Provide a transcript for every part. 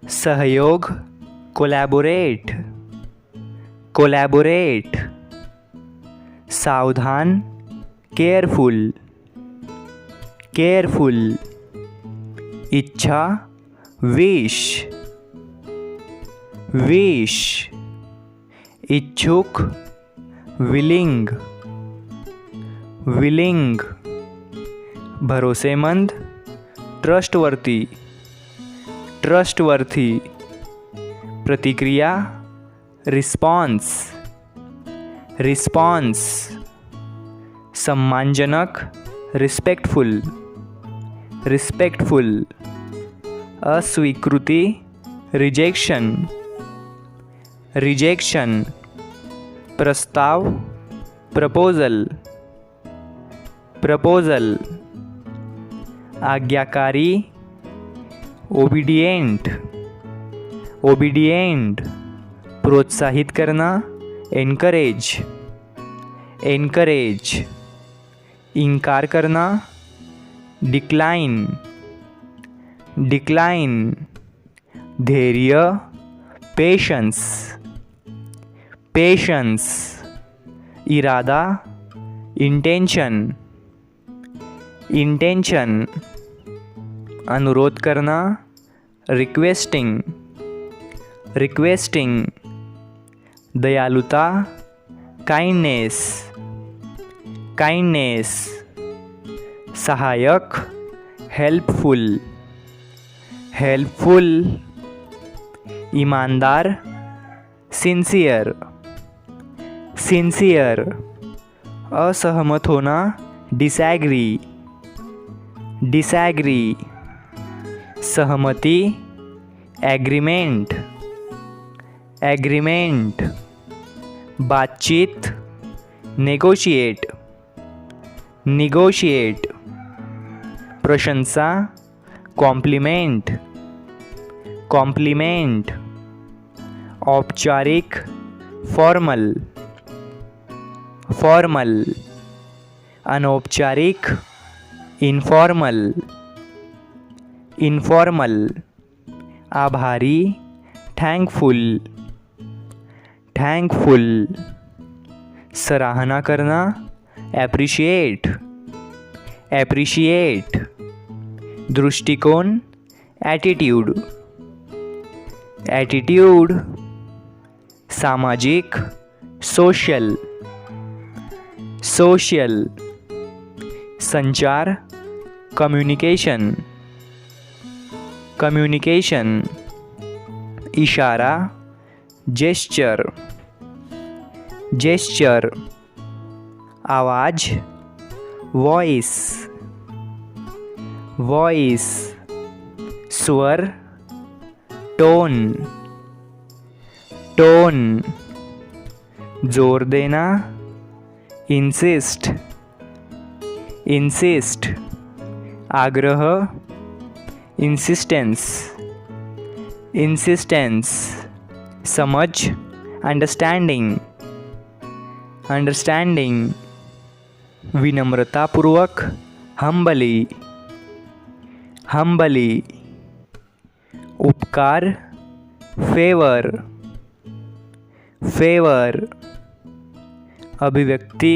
सहयोग collaborate, collaborate. सावधान careful, careful. इच्छा विश, विश। इच्छुक विलिंग, विलिंग। भरोसेमंद ट्रस्टवर्थी, ट्रस्टवर्थी। प्रतिक्रिया रिस्पॉन्स, रिस्पॉन्स। सम्मानजनक रिस्पेक्टफुल, रिस्पेक्टफुल। अस्वीकृति रिजेक्शन, रिजेक्शन। प्रस्ताव प्रपोजल, प्रपोजल। आज्ञाकारी ओबीडिएंट, ओबीडिएंट। प्रोत्साहित करना एनकरेज, एनकरेज। इनकार करना डिक्लाइन, डिक्लाइन। धैर्य पेशेंस, पेशेंस। इरादा इंटेंशन, इंटेंशन। अनुरोध करना रिक्वेस्टिंग, रिक्वेस्टिंग। दयालुता काइंडनेस, काइंडनेस। सहायक हेल्पफुल, हेल्पफुल। ईमानदार सिंसियर, सिंसियर। असहमत होना डिसएग्री, डिसएग्री। सहमति एग्रीमेंट, एग्रीमेंट। बातचीत नेगोशिएट, निगोशिएट। प्रशंसा कॉम्प्लीमेंट, कॉम्प्लीमेंट। औपचारिक फॉर्मल, फॉर्मल। अनौपचारिक इनफॉर्मल, इनफॉर्मल। आभारी थैंकफुल, थैंकफुल। सराहना करना एप्रिशिएट, एप्रिशिएट। दृष्टिकोण एटीट्यूड, एटीट्यूड। सामाजिक सोशल, सोशल। संचार कम्युनिकेशन, कम्युनिकेशन। इशारा जेस्चर, जेस्चर। आवाज़ वॉइस, वॉइस। स्वर टोन, टोन। जोर देना इंसिस्ट, इंसिस्ट। आग्रह इंसिस्टेंस, इंसिस्टेंस। समझ अंडरस्टैंडिंग, अंडरस्टैंडिंग। विनम्रतापूर्वक हम्बली, हम्बली। उपकार फेवर, फेवर। अभिव्यक्ति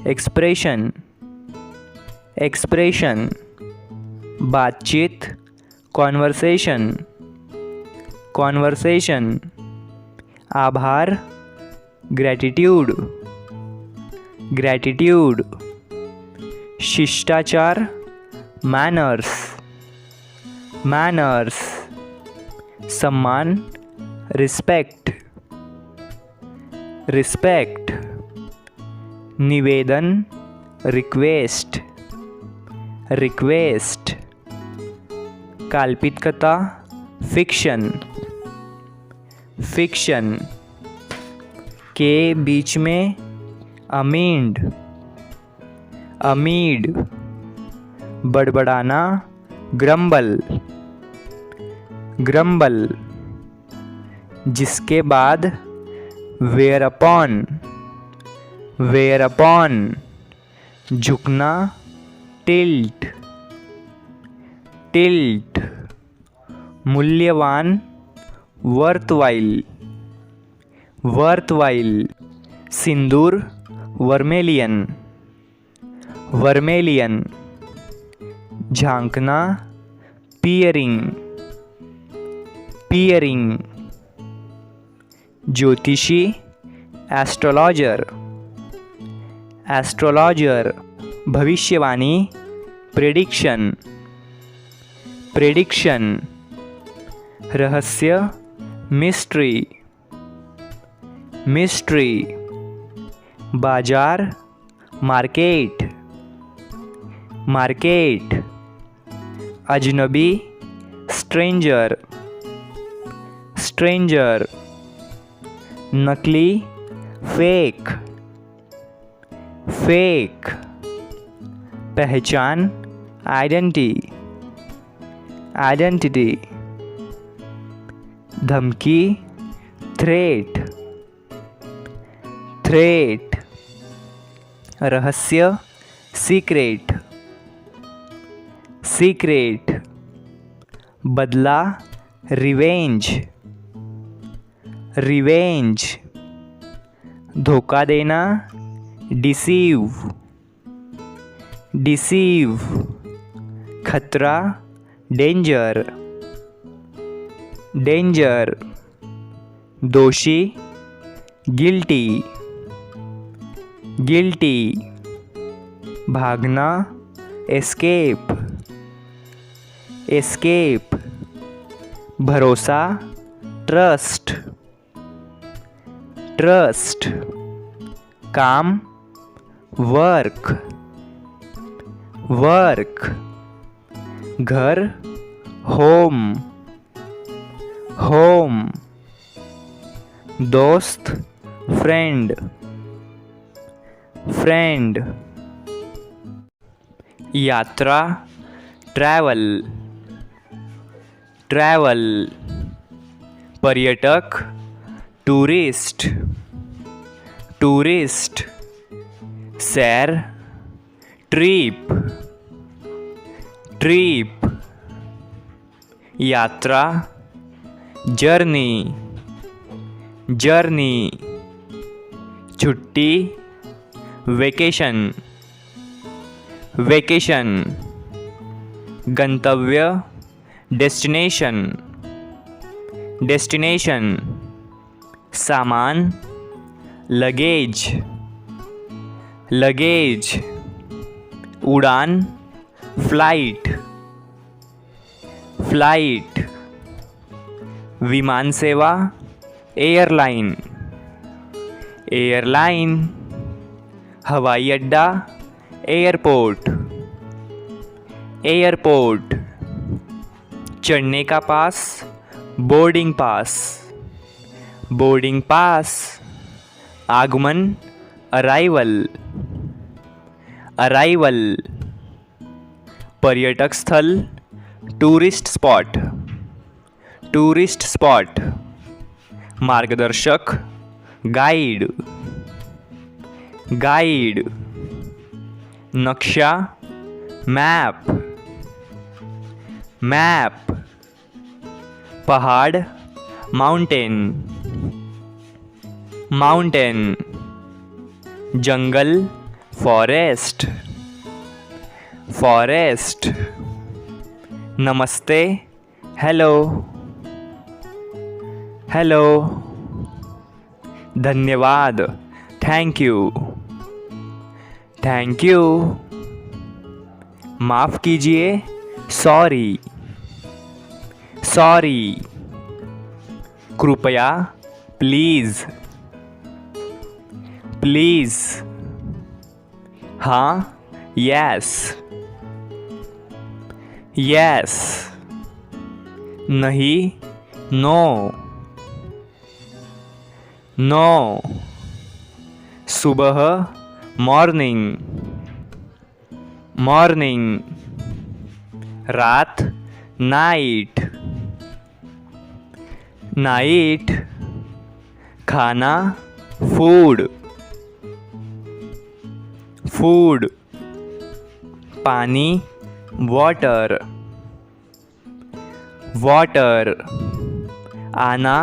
एक्सप्रेशन, एक्सप्रेशन। बातचीत कॉन्वर्सेशन, कॉन्वर्सेशन। आभार ग्रैटिट्यूड, ग्रैटिट्यूड। शिष्टाचार मैनर्स, मैनर्स। सम्मान रिस्पेक्ट, रिस्पेक्ट। निवेदन रिक्वेस्ट, रिक्वेस्ट। काल्पनिकता फिक्शन, फिक्शन। के बीच में अमीड, अमीड। बड़बड़ाना ग्रम्बल, ग्रम्बल। जिसके बाद वेयर अपॉन, वेयर अपॉन। झुकना टिल्ट, टिल्ट। मूल्यवान, वर्थवाइल, वर्थवाइल। सिंदूर, वर्मेलियन, वर्मेलियन। झांकना, पियरिंग, पियरिंग। ज्योतिषी, एस्ट्रोलॉजर, एस्ट्रोलॉजर। भविष्यवाणी, प्रेडिक्शन, प्रेडिक्शन। रहस्य, मिस्ट्री, मिस्ट्री। बाजार, मार्केट, मार्केट। अजनबी, स्ट्रेंजर, स्ट्रेंजर। नकली, फेक, फेक। पहचान, आइडेंटिटी, आइडेंटिटी। धमकी, थ्रेट, थ्रेट। रहस्य, सीक्रेट, सीक्रेट। बदला, रिवेंज, रिवेंज। धोखा देना, डिसीव, डिसीव। खतरा, डेंजर, डेंजर। दोषी, गिल्टी, गिल्टी। भागना, एस्केप, एस्केप। भरोसा, ट्रस्ट, ट्रस्ट। काम, वर्क, वर्क। घर, होम, होम। दोस्त, फ्रेंड, फ्रेंड। यात्रा, ट्रैवल, ट्रैवल। पर्यटक, टूरिस्ट, टूरिस्ट। सैर, ट्रिप, ट्रिप। यात्रा, जर्नी, जर्नी। छुट्टी, वेकेशन, वेकेशन। गंतव्य, डेस्टिनेशन, डेस्टिनेशन। सामान, लगेज, लगेज। उड़ान, फ्लाइट, फ्लाइट। विमान सेवा, एयरलाइन, एयरलाइन। हवाई अड्डा, एयरपोर्ट, एयरपोर्ट। चढ़ने का पास, बोर्डिंग पास, बोर्डिंग पास। आगमन, अराइवल, अराइवल। पर्यटक स्थल, टूरिस्ट स्पॉट, टूरिस्ट स्पॉट। मार्गदर्शक, गाइड, गाइड। नक्शा, मैप, मैप। पहाड़, माउंटेन, माउंटेन। जंगल, फॉरेस्ट, फॉरेस्ट। नमस्ते, हेलो, हेलो। धन्यवाद, थैंक यू, थैंक यू। माफ़ कीजिए, सॉरी, सॉरी। कृपया, प्लीज़, प्लीज़। हाँ, यस, यस। नहीं, नो, नो। सुबह, मॉर्निंग, मॉर्निंग। रात, नाइट, नाइट। खाना, फूड, फूड। पानी, वाटर, water, आना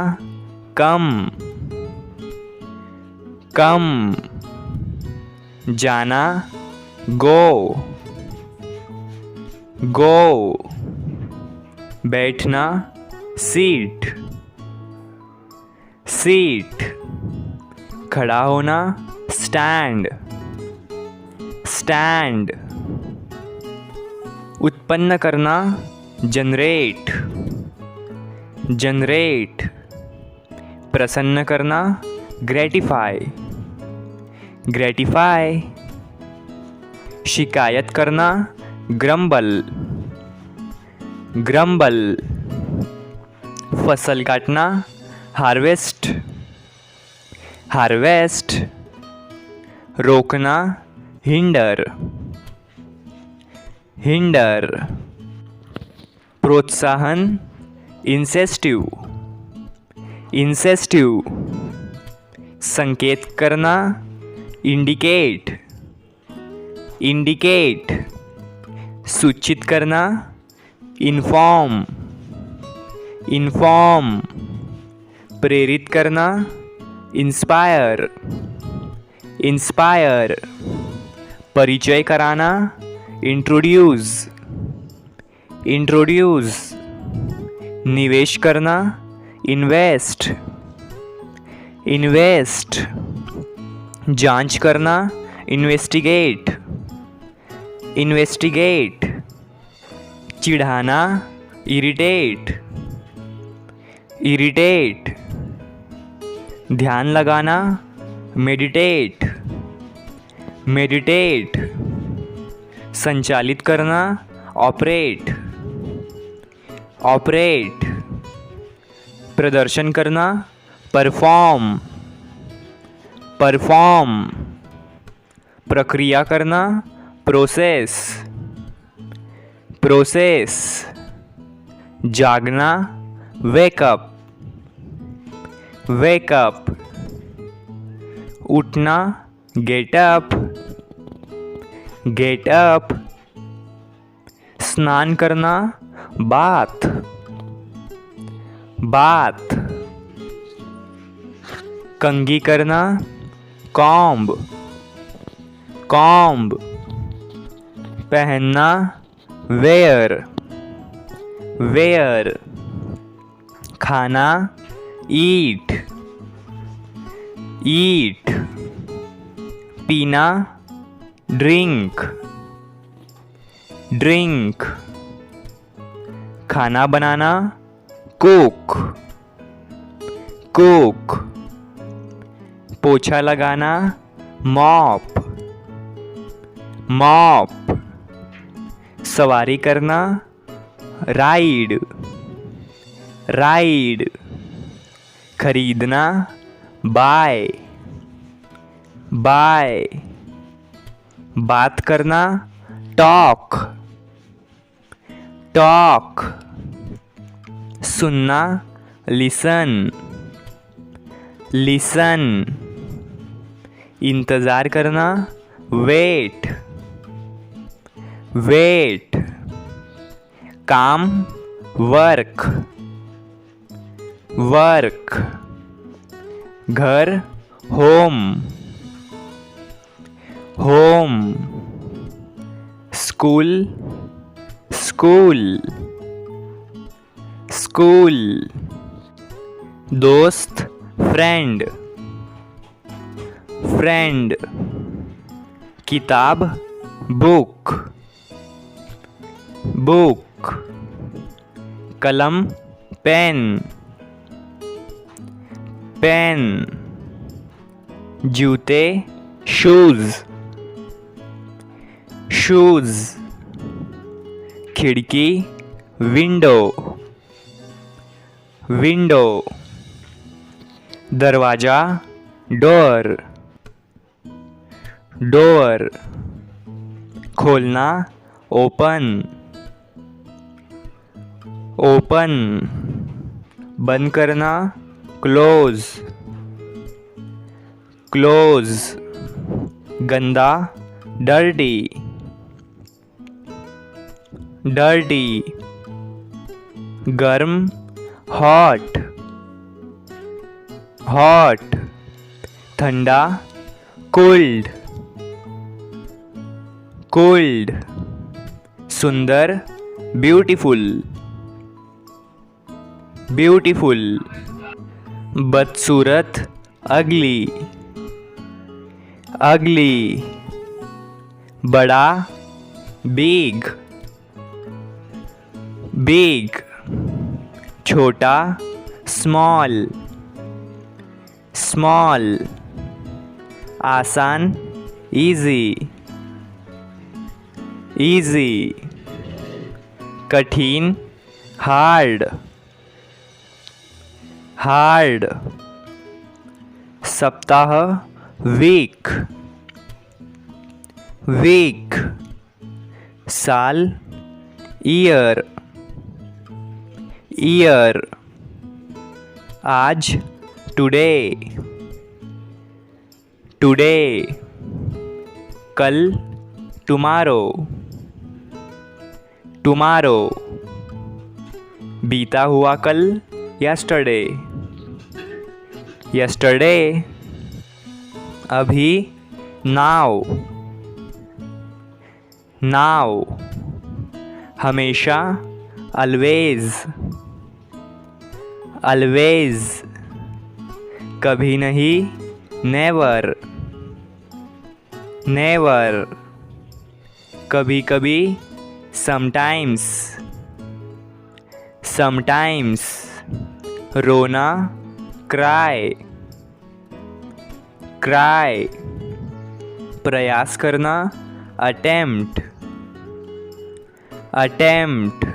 come, come, जाना go, go, बैठना sit, sit, खड़ा होना stand, stand, उत्पन्न करना generate, generate, प्रसन्न करना gratify, gratify, शिकायत करना grumble, grumble, फसल काटना harvest, harvest, रोकना hinder, hinder, प्रोत्साहन इंसेस्टिव, इंसेस्टिव, संकेत करना इंडिकेट, इंडिकेट, सूचित करना इन्फॉर्म, इन्फॉर्म, प्रेरित करना इंस्पायर, इंस्पायर, परिचय कराना इंट्रोड्यूस, इंट्रोड्यूस, निवेश करना इन्वेस्ट, इन्वेस्ट, जांच करना इन्वेस्टिगेट, इन्वेस्टिगेट, चिढ़ाना इरिटेट, इरिटेट, ध्यान लगाना मेडिटेट, मेडिटेट, संचालित करना ऑपरेट, ऑपरेट, प्रदर्शन करना परफॉर्म, परफॉर्म, प्रक्रिया करना प्रोसेस, प्रोसेस, जागना वेकअप, वेकअप, उठना गेटअप, गेटअप, स्नान करना बाथ, बाथ, कंघी करना कॉम्ब, कॉम्ब, पहनना वेयर, वेयर, खाना ईट, ईट, पीना ड्रिंक, ड्रिंक, खाना बनाना कुक, कुक, पोछा लगाना मॉप, मॉप, सवारी करना राइड, राइड, खरीदना बाय, बाय, बात करना टॉक, टॉक, सुनना लिसन, लिसन, इंतज़ार करना वेट, वेट, काम वर्क, वर्क, घर home, home, school school, school, दोस्त फ्रेंड, फ्रेंड, किताब बुक, बुक, कलम पेन, पेन, जूते शूज, शूज, खिड़की विंडो, विंडो, दरवाज़ा डोर, डोर, खोलना ओपन, ओपन, बंद करना क्लोज, क्लोज, गंदा डर्टी, डर्टी, गर्म, हॉट, हॉट, ठंडा, कोल्ड, कोल्ड, सुंदर, ब्यूटीफुल, ब्यूटीफुल, बदसूरत, अगली, अगली, बड़ा, बिग, बिग, छोटा, स्मॉल, स्मॉल, आसान, इजी, इजी, कठिन, हार्ड, हार्ड, सप्ताह, वीक, वीक, साल, ईयर, ईयर, आज, टुडे, टुडे, कल, टुमारो, टुमारो, बीता हुआ कल, यस्टरडे, यस्टरडे, अभी, नाउ, नाउ, हमेशा, अलवेज, अलवेज, कभी नहीं, नेवर, नेवर, कभी कभी, समटाइम्स, समटाइम्स, रोना, क्राई, क्राई, प्रयास करना, अटेम्प्ट, अटेम्प्ट,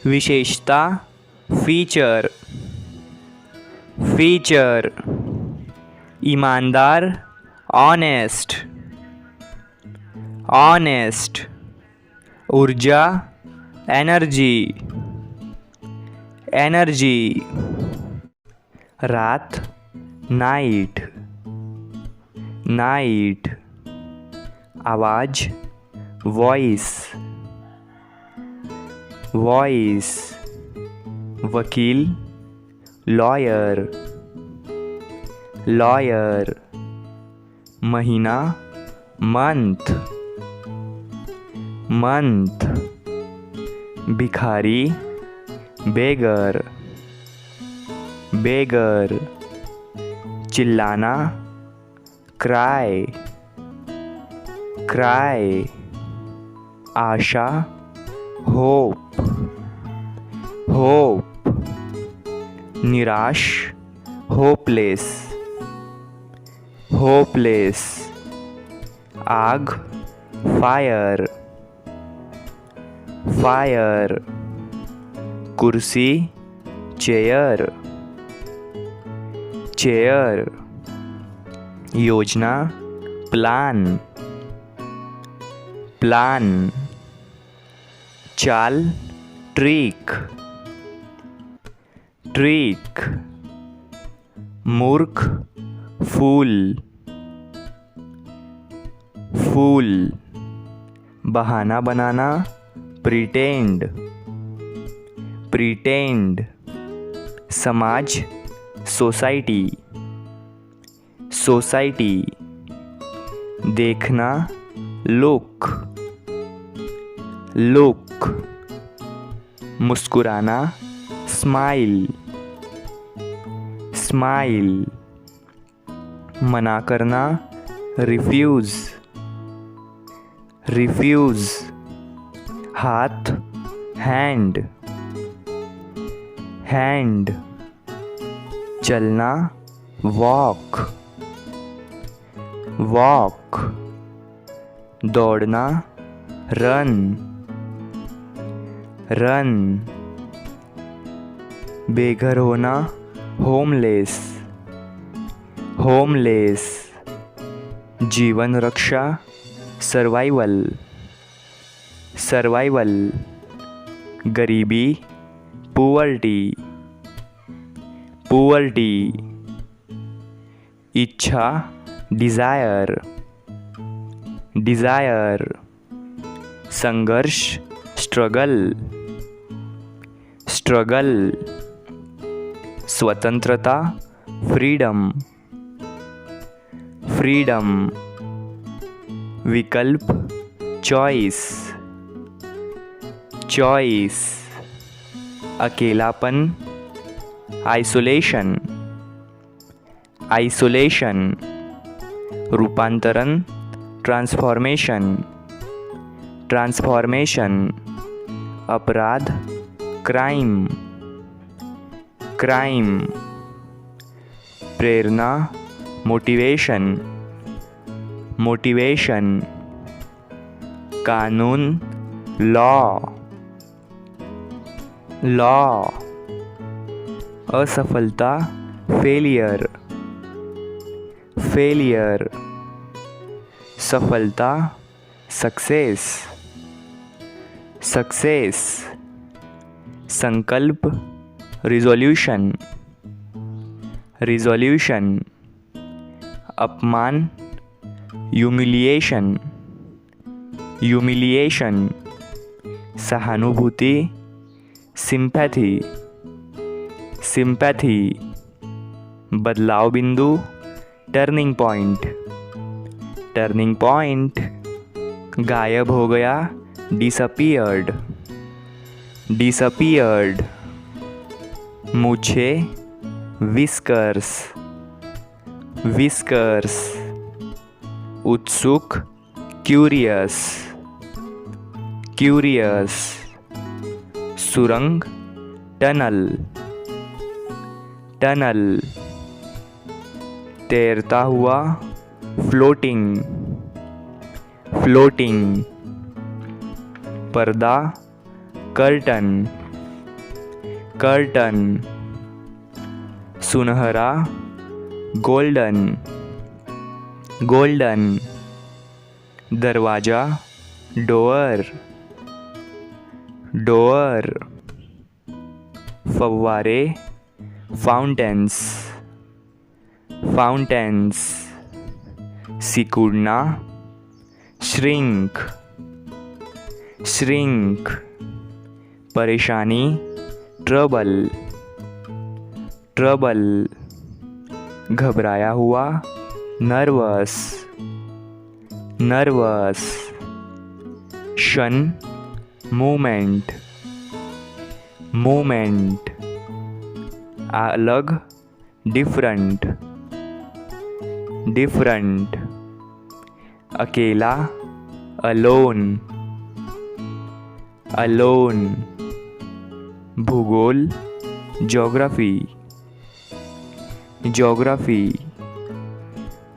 विशेषता, फीचर, फीचर, ईमानदार, ऑनेस्ट, ऑनेस्ट, ऊर्जा, एनर्जी, एनर्जी, रात, नाइट, नाइट, आवाज़, वॉइस, वॉइस, वकील, लॉयर, लॉयर, महीना, मंथ, मंथ, भिखारी, बेगर, बेगर, चिल्लाना, क्राई, क्राई, आशा, होप, होप, निराश, होपलेस, होपलेस, आग, फायर, फायर, कुर्सी, चेयर, चेयर, योजना, प्लान, प्लान, चाल, ट्रिक, ट्रिक, मूर्ख, फूल, फूल, बहाना बनाना, प्रिटेंड, प्रिटेंड, समाज, सोसाइटी, सोसाइटी, देखना, लुक, लुक, मुस्कुराना, स्माइल, स्माइल, मना करना, रिफ्यूज़, रिफ्यूज़, हाथ, हैंड, हैंड, चलना, वॉक, वॉक, दौड़ना, रन, रन, बेघर होना, होमलेस, होमलेस, जीवन रक्षा, सर्वाइवल, सर्वाइवल, गरीबी, पुअर्टी, पुअर्टी, इच्छा, डिज़ायर, डिज़ायर, संघर्ष, स्ट्रगल, स्ट्रगल, स्वतंत्रता, फ्रीडम, फ्रीडम, विकल्प, चॉइस, चॉइस, अकेलापन, आइसोलेशन, आइसोलेशन, रूपांतरण, ट्रांसफॉर्मेशन, ट्रांसफॉर्मेशन, अपराध, क्राइम, क्राइम, प्रेरणा, मोटिवेशन, मोटिवेशन, कानून, लॉ, लॉ, असफलता, फेलियर, फेलियर, सफलता, सक्सेस, सक्सेस, संकल्प, रिजोल्यूशन, रिजोल्यूशन, अपमान, ह्यूमिलिएशन, ह्यूमिलिएशन, सहानुभूति, सिंपैथी, सिंपैथी, बदलाव बिंदु, टर्निंग पॉइंट, टर्निंग पॉइंट, गायब हो गया, डिसअपीयर्ड, डिसअपीयर्ड, मूछे, विस्कर्स, विस्कर्स, उत्सुक, क्यूरियस, क्यूरियस, सुरंग, टनल, टनल, तैरता हुआ, फ्लोटिंग, फ्लोटिंग, पर्दा, कर्टन, कर्टन, सुनहरा, गोल्डन, गोल्डन, दरवाजा, डोअर, डोअर, फव्वारे, फाउंटेन्स, फाउंटेन्स, सिकुड़ना, श्रिंक, श्रिंक, परेशानी, ट्रबल, ट्रबल, घबराया हुआ, नर्वस, नर्वस, क्षण, मूमेंट, मूमेंट, अलग, डिफरेंट, डिफरेंट, अकेला, अलोन, अलोन, भूगोल, ज्योग्राफी, ज्योग्राफी,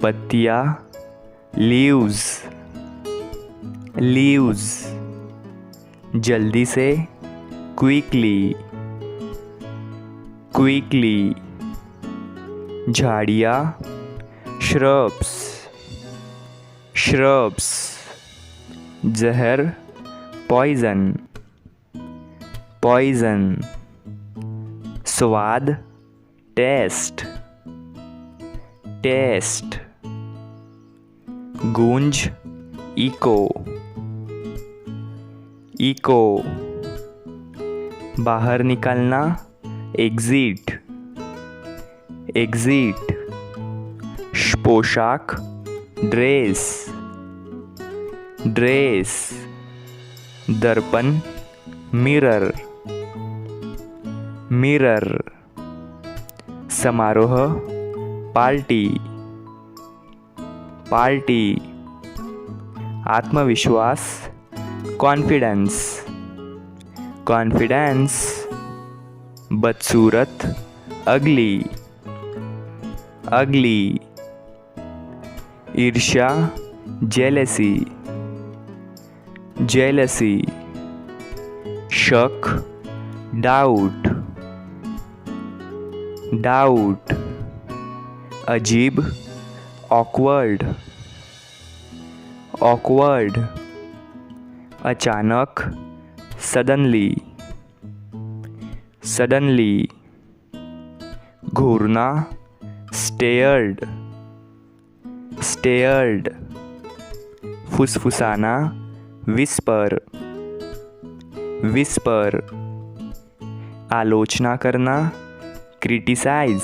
पत्तियाँ, लीव्स, लीव्स, जल्दी से, क्विकली, क्विकली, झाड़ियाँ, श्रब्स, श्रब्स, जहर, पॉइजन, पॉइजन, स्वाद, टेस्ट, टेस्ट, गूंज, इको, इको, बाहर निकलना, एग्जिट, एग्जिट, पोशाक, ड्रेस, ड्रेस, दर्पण, मिरर, मिरर, समारोह, पार्टी, पार्टी, आत्मविश्वास, कॉन्फिडेंस, कॉन्फिडेंस, बदसूरत, अगली, अगली, ईर्ष्या, जेलसी, जेलसी, शक, डाउट, डाउट, अजीब, ऑकवर्ड, ऑकवर्ड, अचानक, सडनली, सडनली, घूरना, स्टेयर्ड, स्टेयर्ड, फुसफुसाना, विस्पर, विस्पर, आलोचना करना, क्रिटिसाइज,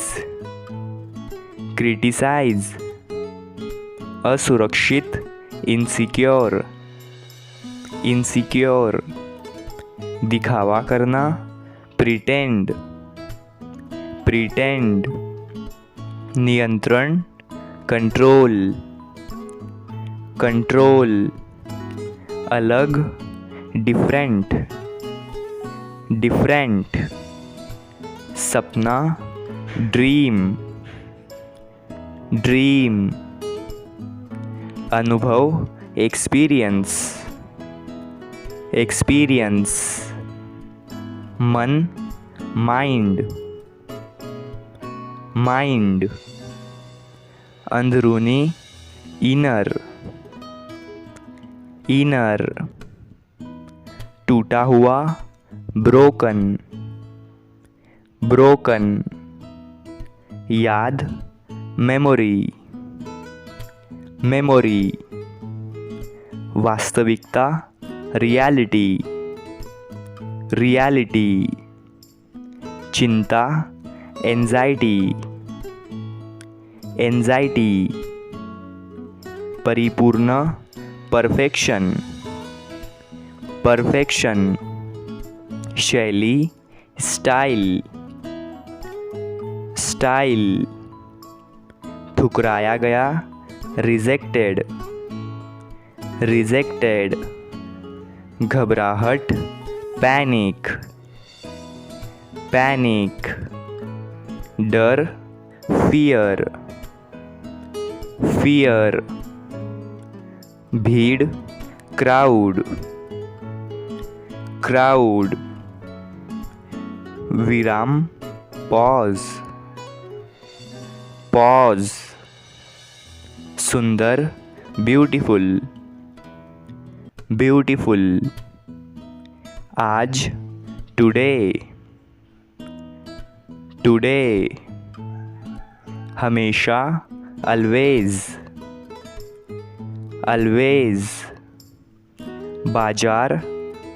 क्रिटिसाइज। असुरक्षित, इनसिक्योर, इनसिक्योर। दिखावा करना, प्रिटेंड, प्रिटेंड। नियंत्रण, कंट्रोल, कंट्रोल। अलग, डिफरेंट, डिफरेंट। सपना, ड्रीम, ड्रीम। अनुभव, एक्सपीरियंस, एक्सपीरियंस। मन, माइंड, माइंड। अंदरूनी, इनर, इनर। टूटा हुआ, ब्रोकन, ब्रोकन। याद, मेमोरी, मेमोरी। वास्तविकता, रियलिटी, रियलिटी। चिंता, एंजाइटी, एंजाइटी। परिपूर्ण, परफेक्शन, परफेक्शन। शैली, स्टाइल, स्टाइल। ठुकराया गया, रिजेक्टेड, रिजेक्टेड। घबराहट, पैनिक, पैनिक। डर, फियर, फियर। भीड़, क्राउड, क्राउड। विराम, पॉज, पॉज। सुंदर, ब्यूटीफुल, ब्यूटीफुल। आज, टुडे, टुडे। हमेशा, अलवेज, अलवेज। बाजार,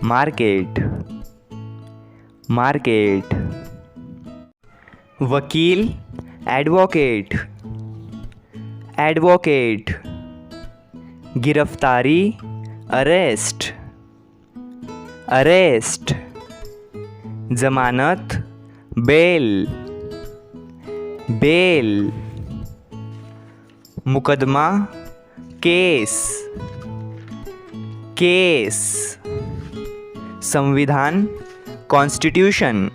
मार्केट, मार्केट। वकील, एडवोकेट, एडवोकेट। गिरफ्तारी, अरेस्ट, अरेस्ट। जमानत, बेल, बेल। मुकदमा, केस, केस। संविधान, कॉन्स्टिट्यूशन,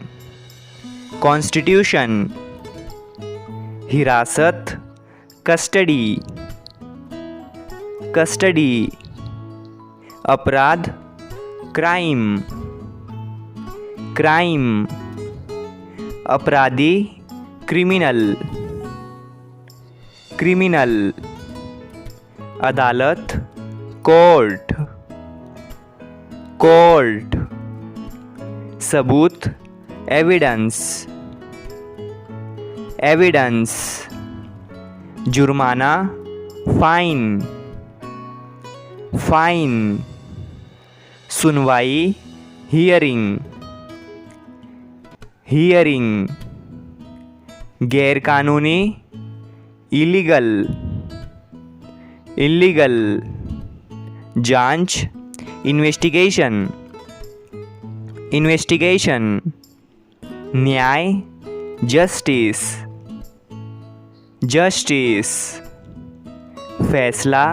कॉन्स्टिट्यूशन। हिरासत, कस्टडी, कस्टडी। अपराध, क्राइम, क्राइम। अपराधी, क्रिमिनल, क्रिमिनल। अदालत, कोर्ट, कोर्ट। सबूत, एविडेंस, एविडेंस। जुर्माना, फाइन, फाइन। सुनवाई, हियरिंग, हियरिंग। गैरकानूनी, इलीगल, इलीगल। जांच, इन्वेस्टिगेशन, इन्वेस्टिगेशन। न्याय, जस्टिस, जस्टिस। फैसला,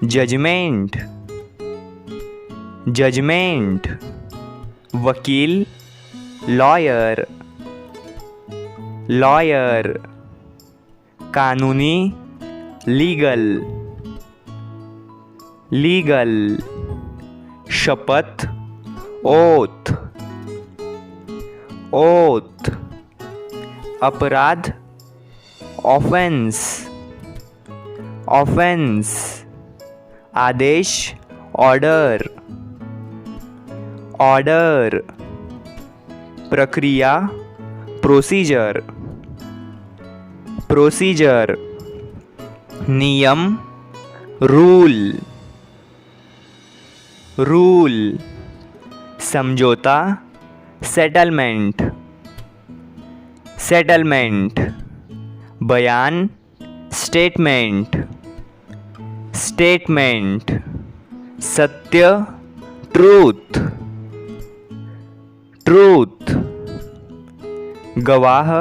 जजमेंट, जजमेंट। वकील, लॉयर, लॉयर। कानूनी, लीगल, लीगल। शपथ, ओथ, ओथ। अपराध, ऑफेंस, ऑफेंस। आदेश, ऑर्डर, ऑर्डर। प्रक्रिया, प्रोसीजर, प्रोसीजर। नियम, रूल, रूल। समझौता, सेटलमेंट, सेटलमेंट, बयान, स्टेटमेंट, स्टेटमेंट, सत्य, ट्रूथ, ट्रूथ, गवाह,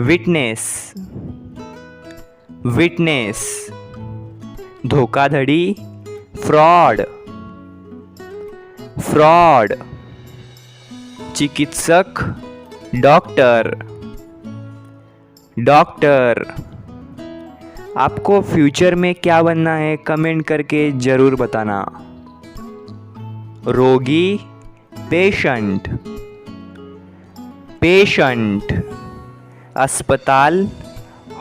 विटनेस, विटनेस, धोखाधड़ी, फ्रॉड, फ्रॉड, चिकित्सक, डॉक्टर, डॉक्टर। आपको फ्यूचर में क्या बनना है कमेंट करके ज़रूर बताना। रोगी, पेशेंट, पेशेंट, अस्पताल,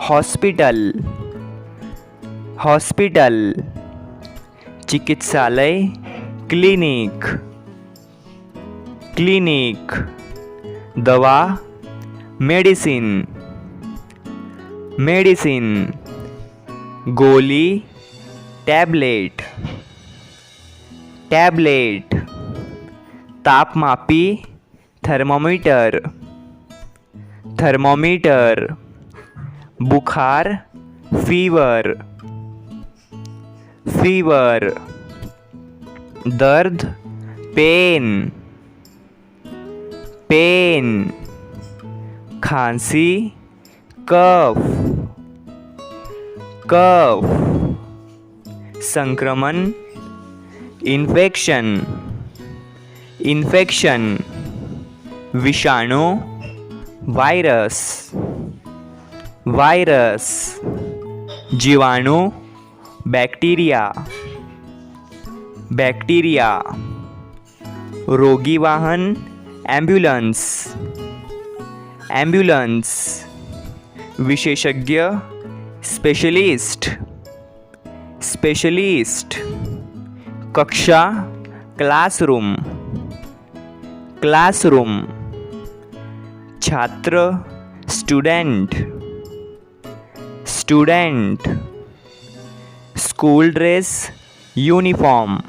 हॉस्पिटल, हॉस्पिटल, चिकित्सालय, क्लिनिक, क्लिनिक, दवा, मेडिसिन, मेडिसिन, गोली, टैबलेट, टैबलेट, तापमापी, थर्मोमीटर, थर्मोमीटर, बुखार, फीवर, फीवर, दर्द, पेन, पेन, खांसी, कफ, कफ, संक्रमण, इन्फेक्शन, इन्फेक्शन, विषाणु, वायरस, वायरस, जीवाणु, बैक्टीरिया, बैक्टीरिया, रोगी वाहन, एम्बुलेंस, एम्बुलेंस, विशेषज्ञ, स्पेशलिस्ट, स्पेशलिस्ट, कक्षा, क्लासरूम, क्लासरूम, छात्र, student, student, school dress, uniform,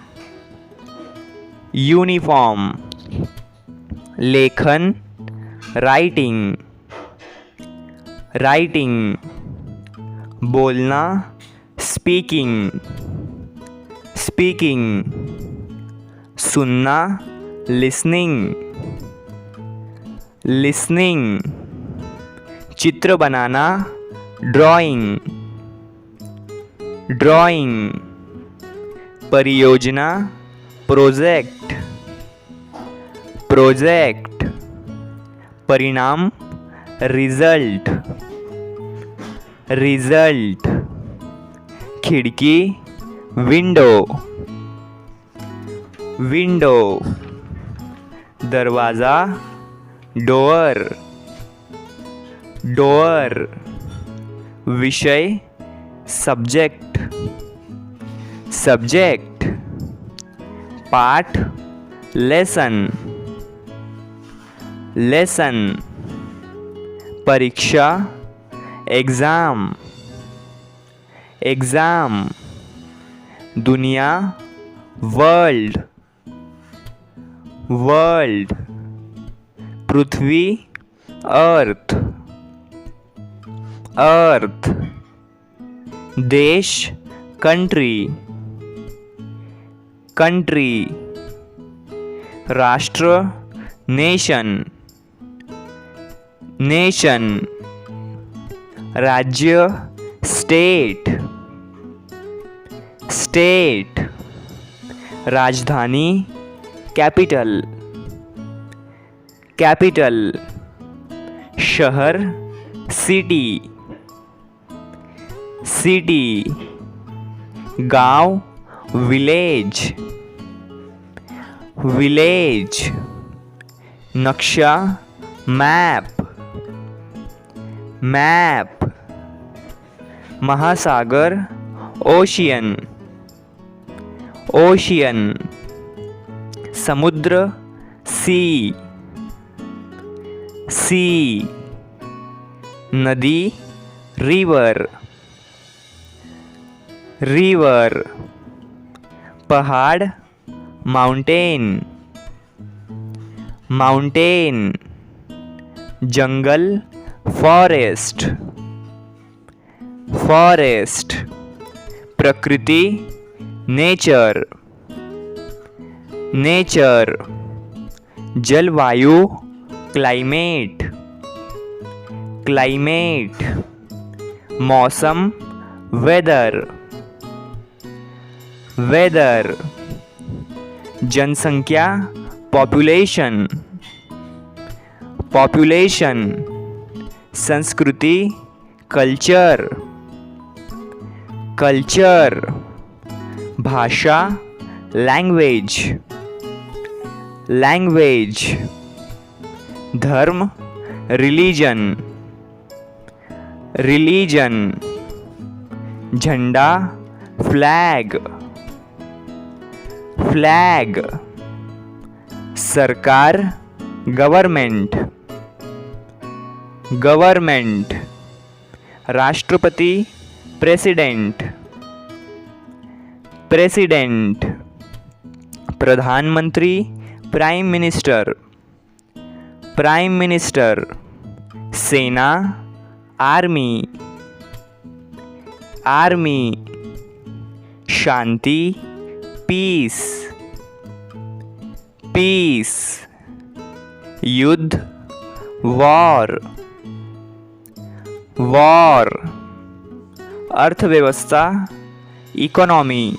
uniform, लेखन, राइटिंग, राइटिंग, बोलना, स्पीकिंग, स्पीकिंग, सुनना, लिसनिंग, लिसनिंग, चित्र बनाना, ड्राइंग, ड्राइंग, परियोजना, प्रोजेक्ट, प्रोजेक्ट, परिणाम, रिजल्ट, रिजल्ट, खिड़की, विंडो, विंडो, दरवाज़ा, डोर, डोर, विषय, सब्जेक्ट, सब्जेक्ट, पाठ, लेसन, लेसन, परीक्षा, एग्ज़ाम, एग्ज़ाम, दुनिया, वर्ल्ड, वर्ल्ड, पृथ्वी, अर्थ, अर्थ, देश, कंट्री, कंट्री, राष्ट्र, नेशन, नेशन, राज्य, स्टेट, स्टेट, राजधानी, कैपिटल, कैपिटल, शहर, सिटी, सिटी, गांव, विलेज, विलेज, नक्शा, मैप, मैप, महासागर, ओशियन, ओशियन, समुद्र, सी, सी, नदी, रिवर, रिवर, पहाड़, माउंटेन, माउंटेन, जंगल, फॉरेस्ट, फॉरेस्ट। प्रकृति, नेचर, नेचर। जलवायु, क्लाइमेट, क्लाइमेट। मौसम, वेदर, वेदर। जनसंख्या, पॉपुलेशन, पॉपुलेशन। संस्कृति, कल्चर, कल्चर। भाषा, लैंग्वेज, लैंग्वेज। धर्म, रिलीजन, रिलीजन। झंडा, फ्लैग, फ्लैग। सरकार, गवर्नमेंट, गवर्नमेंट। राष्ट्रपति, प्रेसिडेंट, प्रेसिडेंट। प्रधानमंत्री, प्राइम मिनिस्टर, प्राइम मिनिस्टर। सेना, आर्मी, आर्मी। शांति, पीस, पीस। युद्ध, वॉर, वॉर। अर्थव्यवस्था, इकोनॉमी,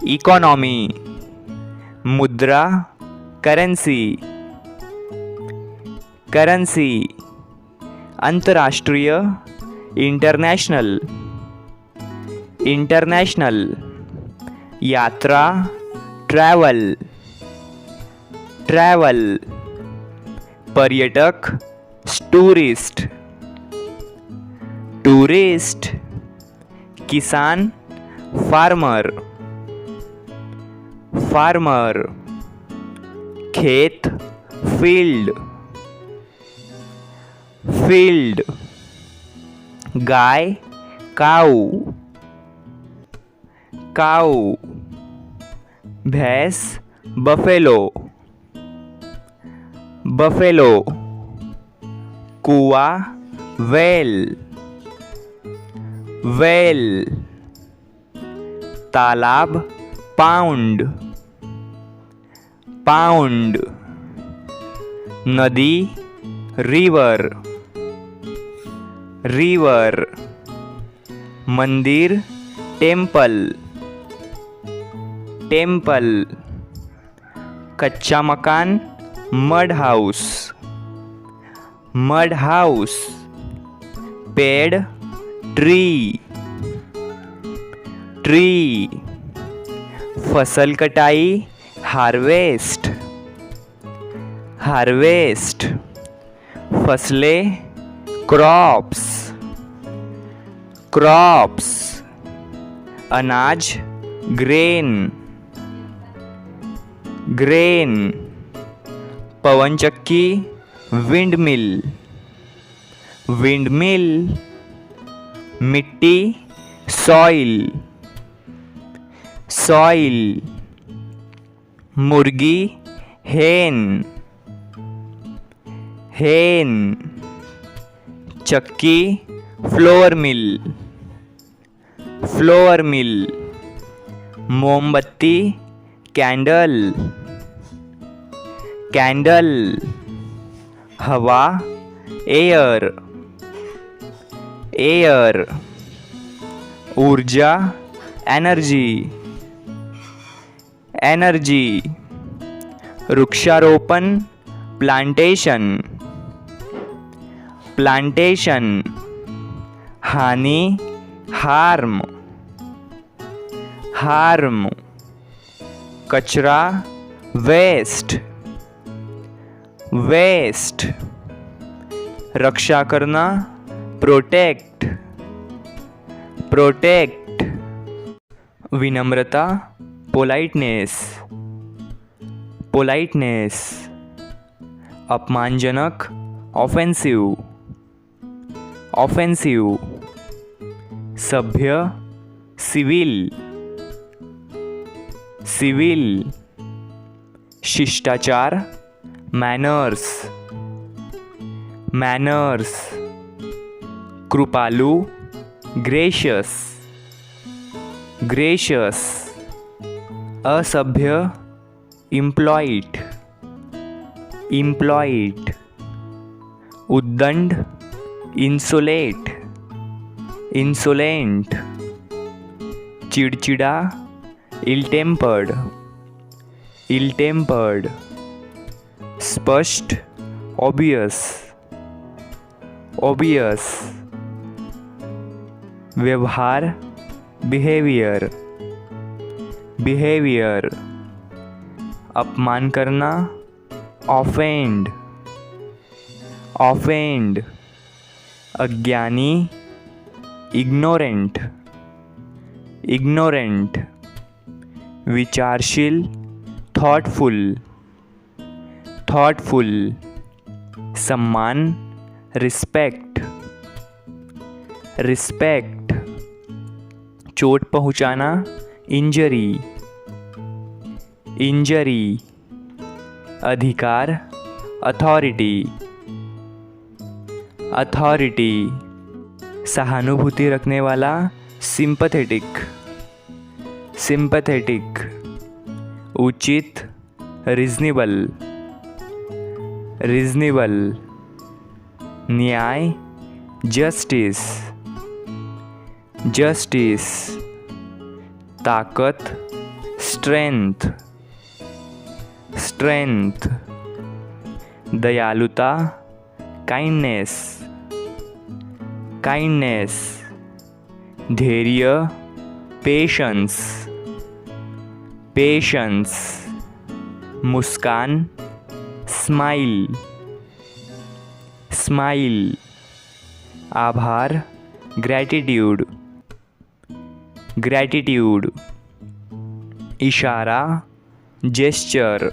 इकोनॉमी। मुद्रा, करेंसी, करेंसी। अंतर्राष्ट्रीय, इंटरनेशनल, इंटरनेशनल। यात्रा, ट्रैवल, ट्रैवल। पर्यटक, टूरिस्ट, टूरिस्ट। किसान, फार्मर, फार्मर। खेत, फील्ड, फील्ड। गाय, काऊ, काऊ। भैंस, बफेलो, बफेलो। कुआ, वेल, वेल। तालाब, पाउंड, पाउंड। नदी, रिवर, रिवर। मंदिर, टेम्पल, टेम्पल। कच्चा मकान, मड हाउस, मड हाउस। पेड़, ट्री, ट्री। फसल कटाई, हार्वेस्ट, हार्वेस्ट। फसलें, क्रॉप्स, क्रॉप्स। अनाज, ग्रेन, ग्रेन। पवन चक्की, विंड मिल, विंड मिल। मिट्टी, सॉइल, सॉइल। मुर्गी, हेन, हेन। चक्की, फ्लोर मिल, फ्लोर मिल। मोमबत्ती, कैंडल, कैंडल। हवा, एयर, एयर। ऊर्जा, एनर्जी, एनर्जी। वृक्षारोपण, प्लांटेशन, प्लांटेशन। हानि, हार्म, हार्म। कचरा, वेस्ट, वेस्ट। रक्षा करना, प्रोटेक्ट, प्रोटेक्ट। विनम्रता, पोलाइटनेस, पोलाइटनेस। अपमानजनक, ऑफेंसिव, ऑफेंसिव। सभ्य, सिविल, सिविल। शिष्टाचार, मैनर्स, मैनर्स, कृपालु, ग्रेशियस, ग्रेशियस, असभ्य, इम्प्लॉइट, इम्प्लॉइट, उद्दंड, इंसोलेट, इंसोलेंट, चिड़चिड़ा, इल टेम्पर्ड, इल टेम्पर्ड, स्पष्ट, ऑबियस, ऑबियस, व्यवहार, बिहेवियर, बिहेवियर, अपमान करना, ऑफेंड, ऑफेंड, अज्ञानी, इग्नोरेंट, इग्नोरेंट, विचारशील, थॉटफुल, थॉटफुल, सम्मान, रिस्पेक्ट, रिस्पेक्ट, चोट पहुंचाना, इंजरी, इंजरी, अधिकार, अथॉरिटी, अथॉरिटी, सहानुभूति रखने वाला, सिंपथेटिक, सिंपथेटिक, उचित, रीजनेबल, रीजनेबल, न्याय, जस्टिस, जस्टिस, ताकत, स्ट्रेंथ, स्ट्रेंथ, दयालुता, काइंडनेस, काइंडनेस, धैर्य, पेशेंस, पेशेंस, मुस्कान, स्माइल, स्माइल, आभार, ग्रैटिट्यूड, ग्रैटिट्यूड, इशारा, जेस्चर,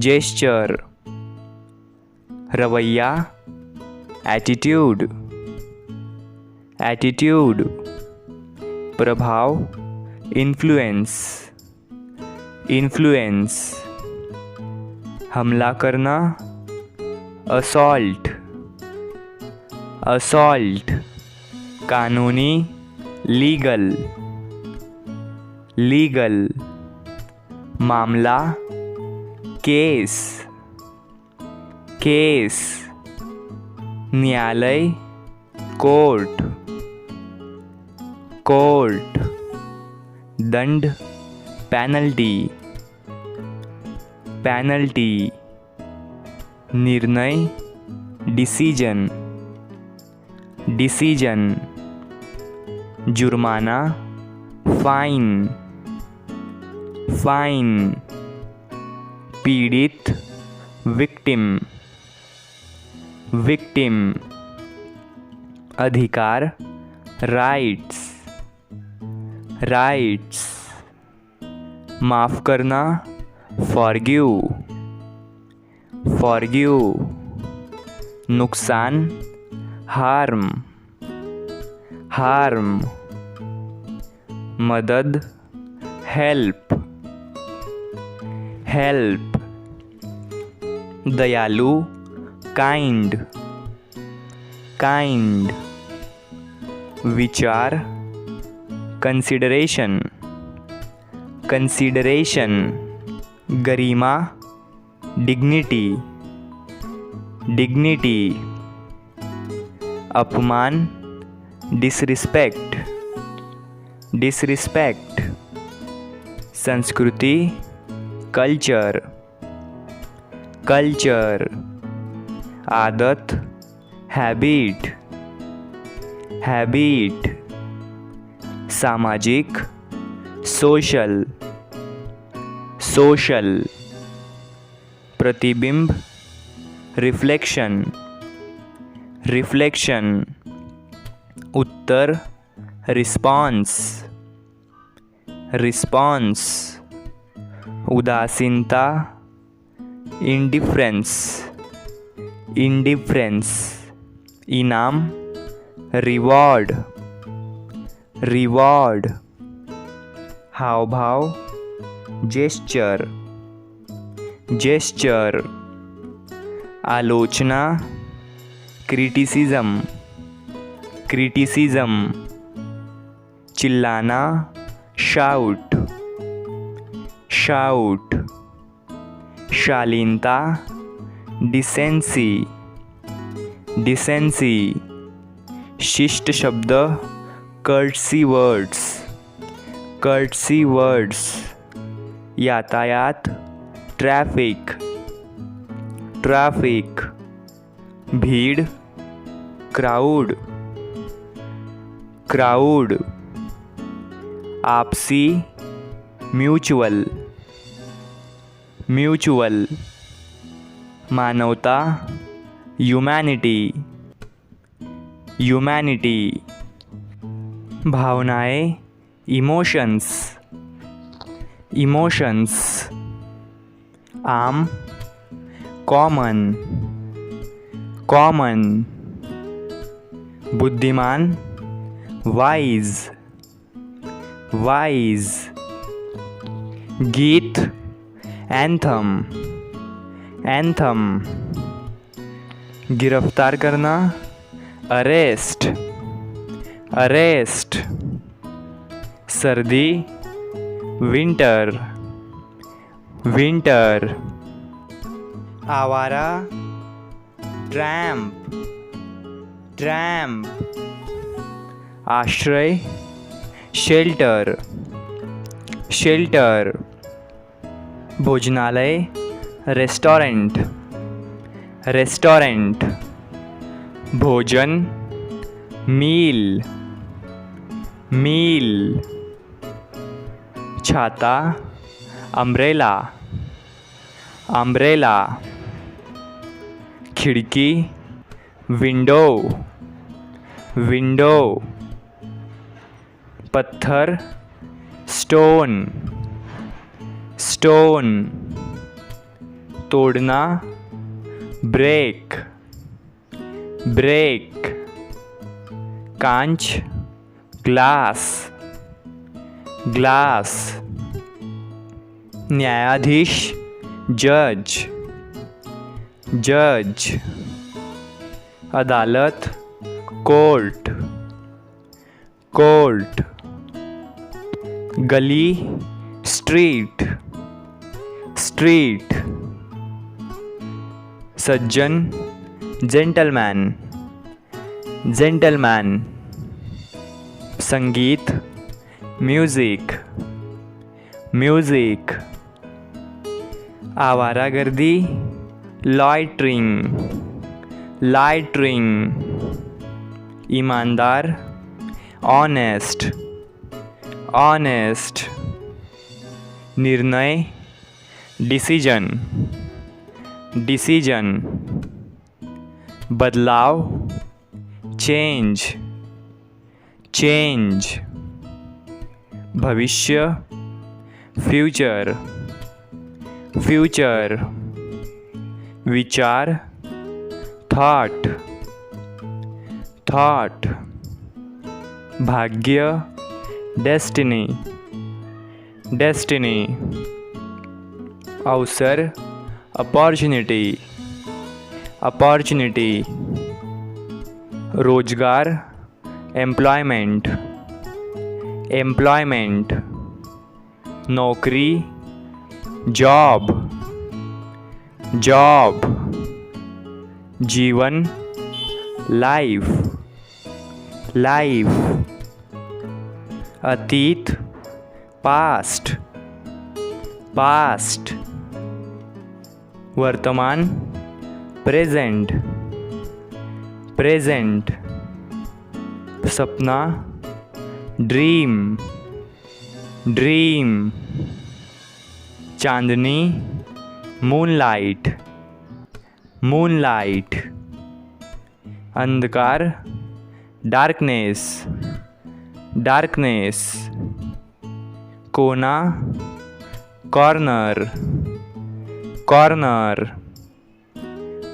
जेस्चर, रवैया, एटीट्यूड, एटीट्यूड, प्रभाव, इन्फ्लुएंस, इन्फ्लुएंस, हमला करना, असॉल्ट, असॉल्ट, कानूनी, लीगल, लीगल, मामला, केस, केस, न्यायालय, कोर्ट, कोर्ट, दंड, पेनल्टी, पेनल्टी, निर्णय, डिसीजन, डिसीजन, जुर्माना, फाइन, फाइन, पीड़ित, विक्टिम, विक्टिम, अधिकार, राइट्स, राइट्स, माफ़ करना, फॉरगिव, फॉरगिव, नुकसान, हार्म, हार्म, मदद, हेल्प, हेल्प, दयालु, काइंड, काइंड, विचार, कंसिडरेशन, कंसिडरेशन, गरिमा, डिग्निटी, डिग्निटी, अपमान, डिसरिस्पेक्ट, डिसरिस्पेक्ट, संस्कृति, कल्चर, कल्चर, आदत, हैबिट, हैबिट, सामाजिक, सोशल, सोशल, प्रतिबिंब, रिफ्लेक्शन, रिफ्लेक्शन, उत्तर, रिस्पॉन्स, रिस्पॉन्स, उदासीनता, इंडिफरेंस, इंडिफरेंस, इनाम, रिवॉर्ड, रिवॉर्ड, हाव भाव, जेस्चर, जेस्चर, आलोचना, क्रिटिसिज्म, क्रिटिसिज्म। चिल्लाना, शाउट, शाउट। शालीनता, डिसेंसी, डिसेंसी। शिष्ट शब्द, कर्टसी वर्ड्स, कर्टसी वर्ड्स। यातायात, ट्रैफिक, ट्रैफिक। भीड़, क्राउड, क्राउड। आपसी, म्यूचुअल, म्यूचुअल। मानवता, ह्यूमैनिटी, ह्यूमैनिटी। भावनाएं, इमोशंस, इमोशंस। आम, कॉमन, कॉमन। बुद्धिमान, वाइज, वाइज। गीत, एंथम, एंथम। गिरफ्तार करना, अरेस्ट, अरेस्ट। सर्दी, विंटर, विंटर। आवारा, ट्रैम्प, ट्रैम्प। आश्रय, शेल्टर, शेल्टर। भोजनालय, रेस्टोरेंट, रेस्टोरेंट। भोजन, मील, मील। छाता, अम्ब्रेला, अम्ब्रेला। खिड़की, विंडो, विंडो। पत्थर, स्टोन, स्टोन। तोड़ना, ब्रेक, ब्रेक। कांच, ग्लास, ग्लास। न्यायाधीश, जज, जज। अदालत, कोर्ट, कोर्ट। गली, स्ट्रीट, स्ट्रीट। सज्जन, जेंटलमैन, जेंटलमैन। संगीत, म्यूज़िक, म्यूज़िक। आवारागर्दी, loitering, loitering. ईमानदार, ऑनेस्ट, ऑनेस्ट। निर्णय, डिसीजन, डिसीजन। बदलाव, चेंज, चेंज। भविष्य, फ्यूचर, फ्यूचर। विचार, थॉट, थॉट। भाग्य, डेस्टिनी, डेस्टिनी। अवसर, अपॉर्चुनिटी, अपॉर्चुनिटी। रोजगार, एम्प्लॉयमेंट, एम्प्लॉयमेंट। नौकरी, जॉब, जॉब। जीवन, लाइफ, लाइफ। अतीत, पास्ट, पास्ट। वर्तमान, प्रेजेंट, प्रेजेंट। सपना, ड्रीम, ड्रीम। चांदनी, मूनलाइट, मूनलाइट। अंधकार, डार्कनेस, डार्कनेस। कोना, कॉर्नर, कॉर्नर।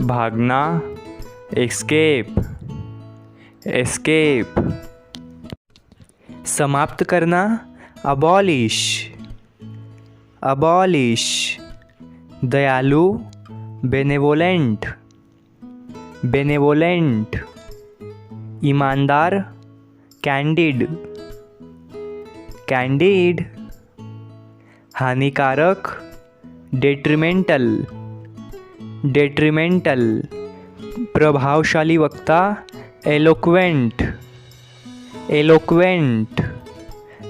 भागना, एस्केप, एस्केप। समाप्त करना, अबॉलिश, अबॉलिश। दयालु, बेनेवोलेंट, बेनेवोलेंट, ईमानदार, कैंडिड, कैंडिड, हानिकारक, डेट्रीमेंटल, डेट्रीमेंटल, प्रभावशाली वक्ता, एलोक्वेंट, एलोक्वेंट,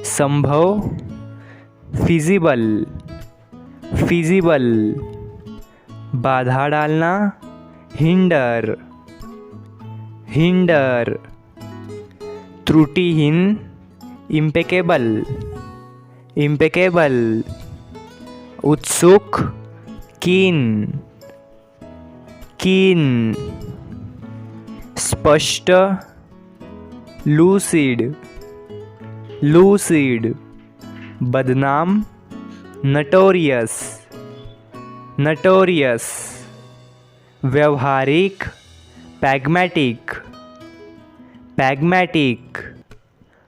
संभव, फिजिबल, फिजिबल, बाधा डालना, हिंडर, हिंडर, त्रुटिहीन, इम्पेकेबल, इम्पेकेबल, उत्सुक, कीन, कीन, स्पष्ट, लूसिड, लूसिड, बदनाम, नटोरियस, नटोरियस, व्यवहारिक, पैग्मेटिक, पैग्मेटिक,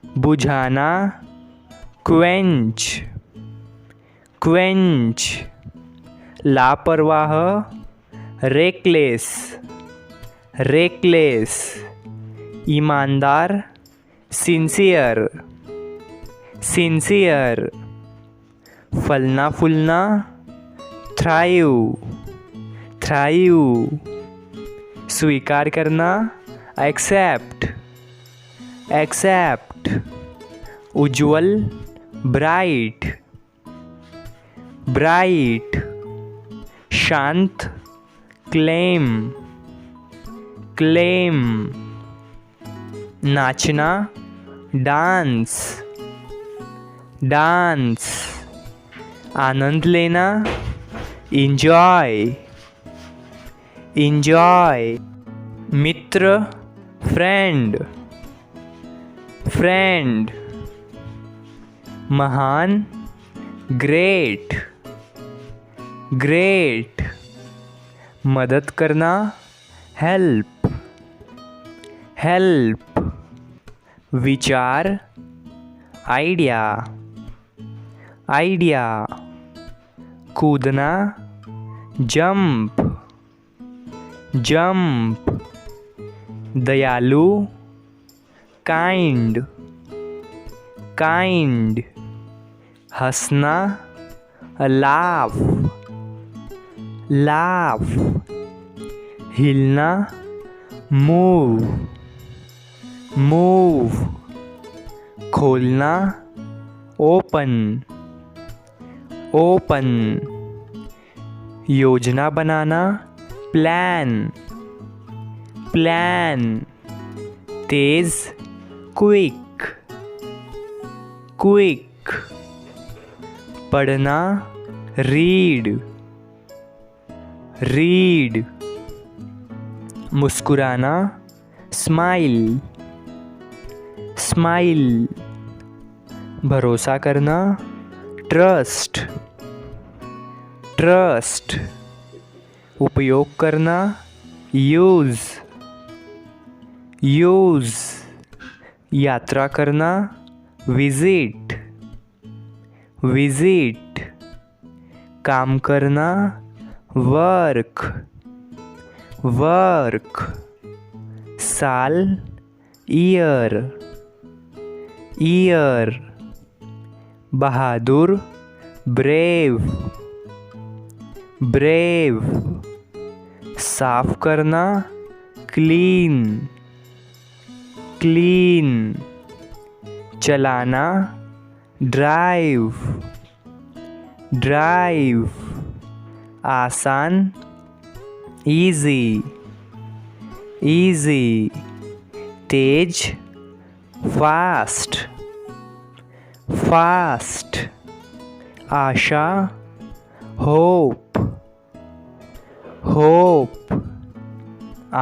बुझाना, क्वेंच, क्वेंच, लापरवाह, रेकलेस, रेकलेस, ईमानदार, सिंसियर, सिंसियर, फलना फूलना, थ्राइव, थ्राइव, स्वीकार करना, एक्सेप्ट, एक्सेप्ट, उज्ज्वल, ब्राइट, ब्राइट, शांत, क्लेम, क्लेम, नाचना, डांस, डांस, आनंद लेना, इंजॉय, इंजॉय, मित्र, फ्रेंड, फ्रेंड, महान, ग्रेट, ग्रेट, मदद करना, हेल्प, हेल्प, विचार, आइडिया, आइडिया, कूदना, जंप, जंप, दयालु, काइंड, काइंड, हंसना, लाफ, लाफ, हिलना, मूव, मूव, खोलना, ओपन, ओपन, योजना बनाना, प्लान, प्लान, तेज, क्विक, क्विक, पढ़ना, रीड, रीड, मुस्कुराना, स्माइल, स्माइल, भरोसा करना, ट्रस्ट, ट्रस्ट, उपयोग करना, यूज़, यूज़, यात्रा करना, विजिट, विजिट, काम करना, वर्क, वर्क, साल, ईयर, ईयर, बहादुर, ब्रेव, ब्रेव, साफ करना, क्लीन, क्लीन, चलाना, ड्राइव, ड्राइव, आसान, इजी, इजी, तेज, फास्ट, फास्ट, आशा, होप, होप,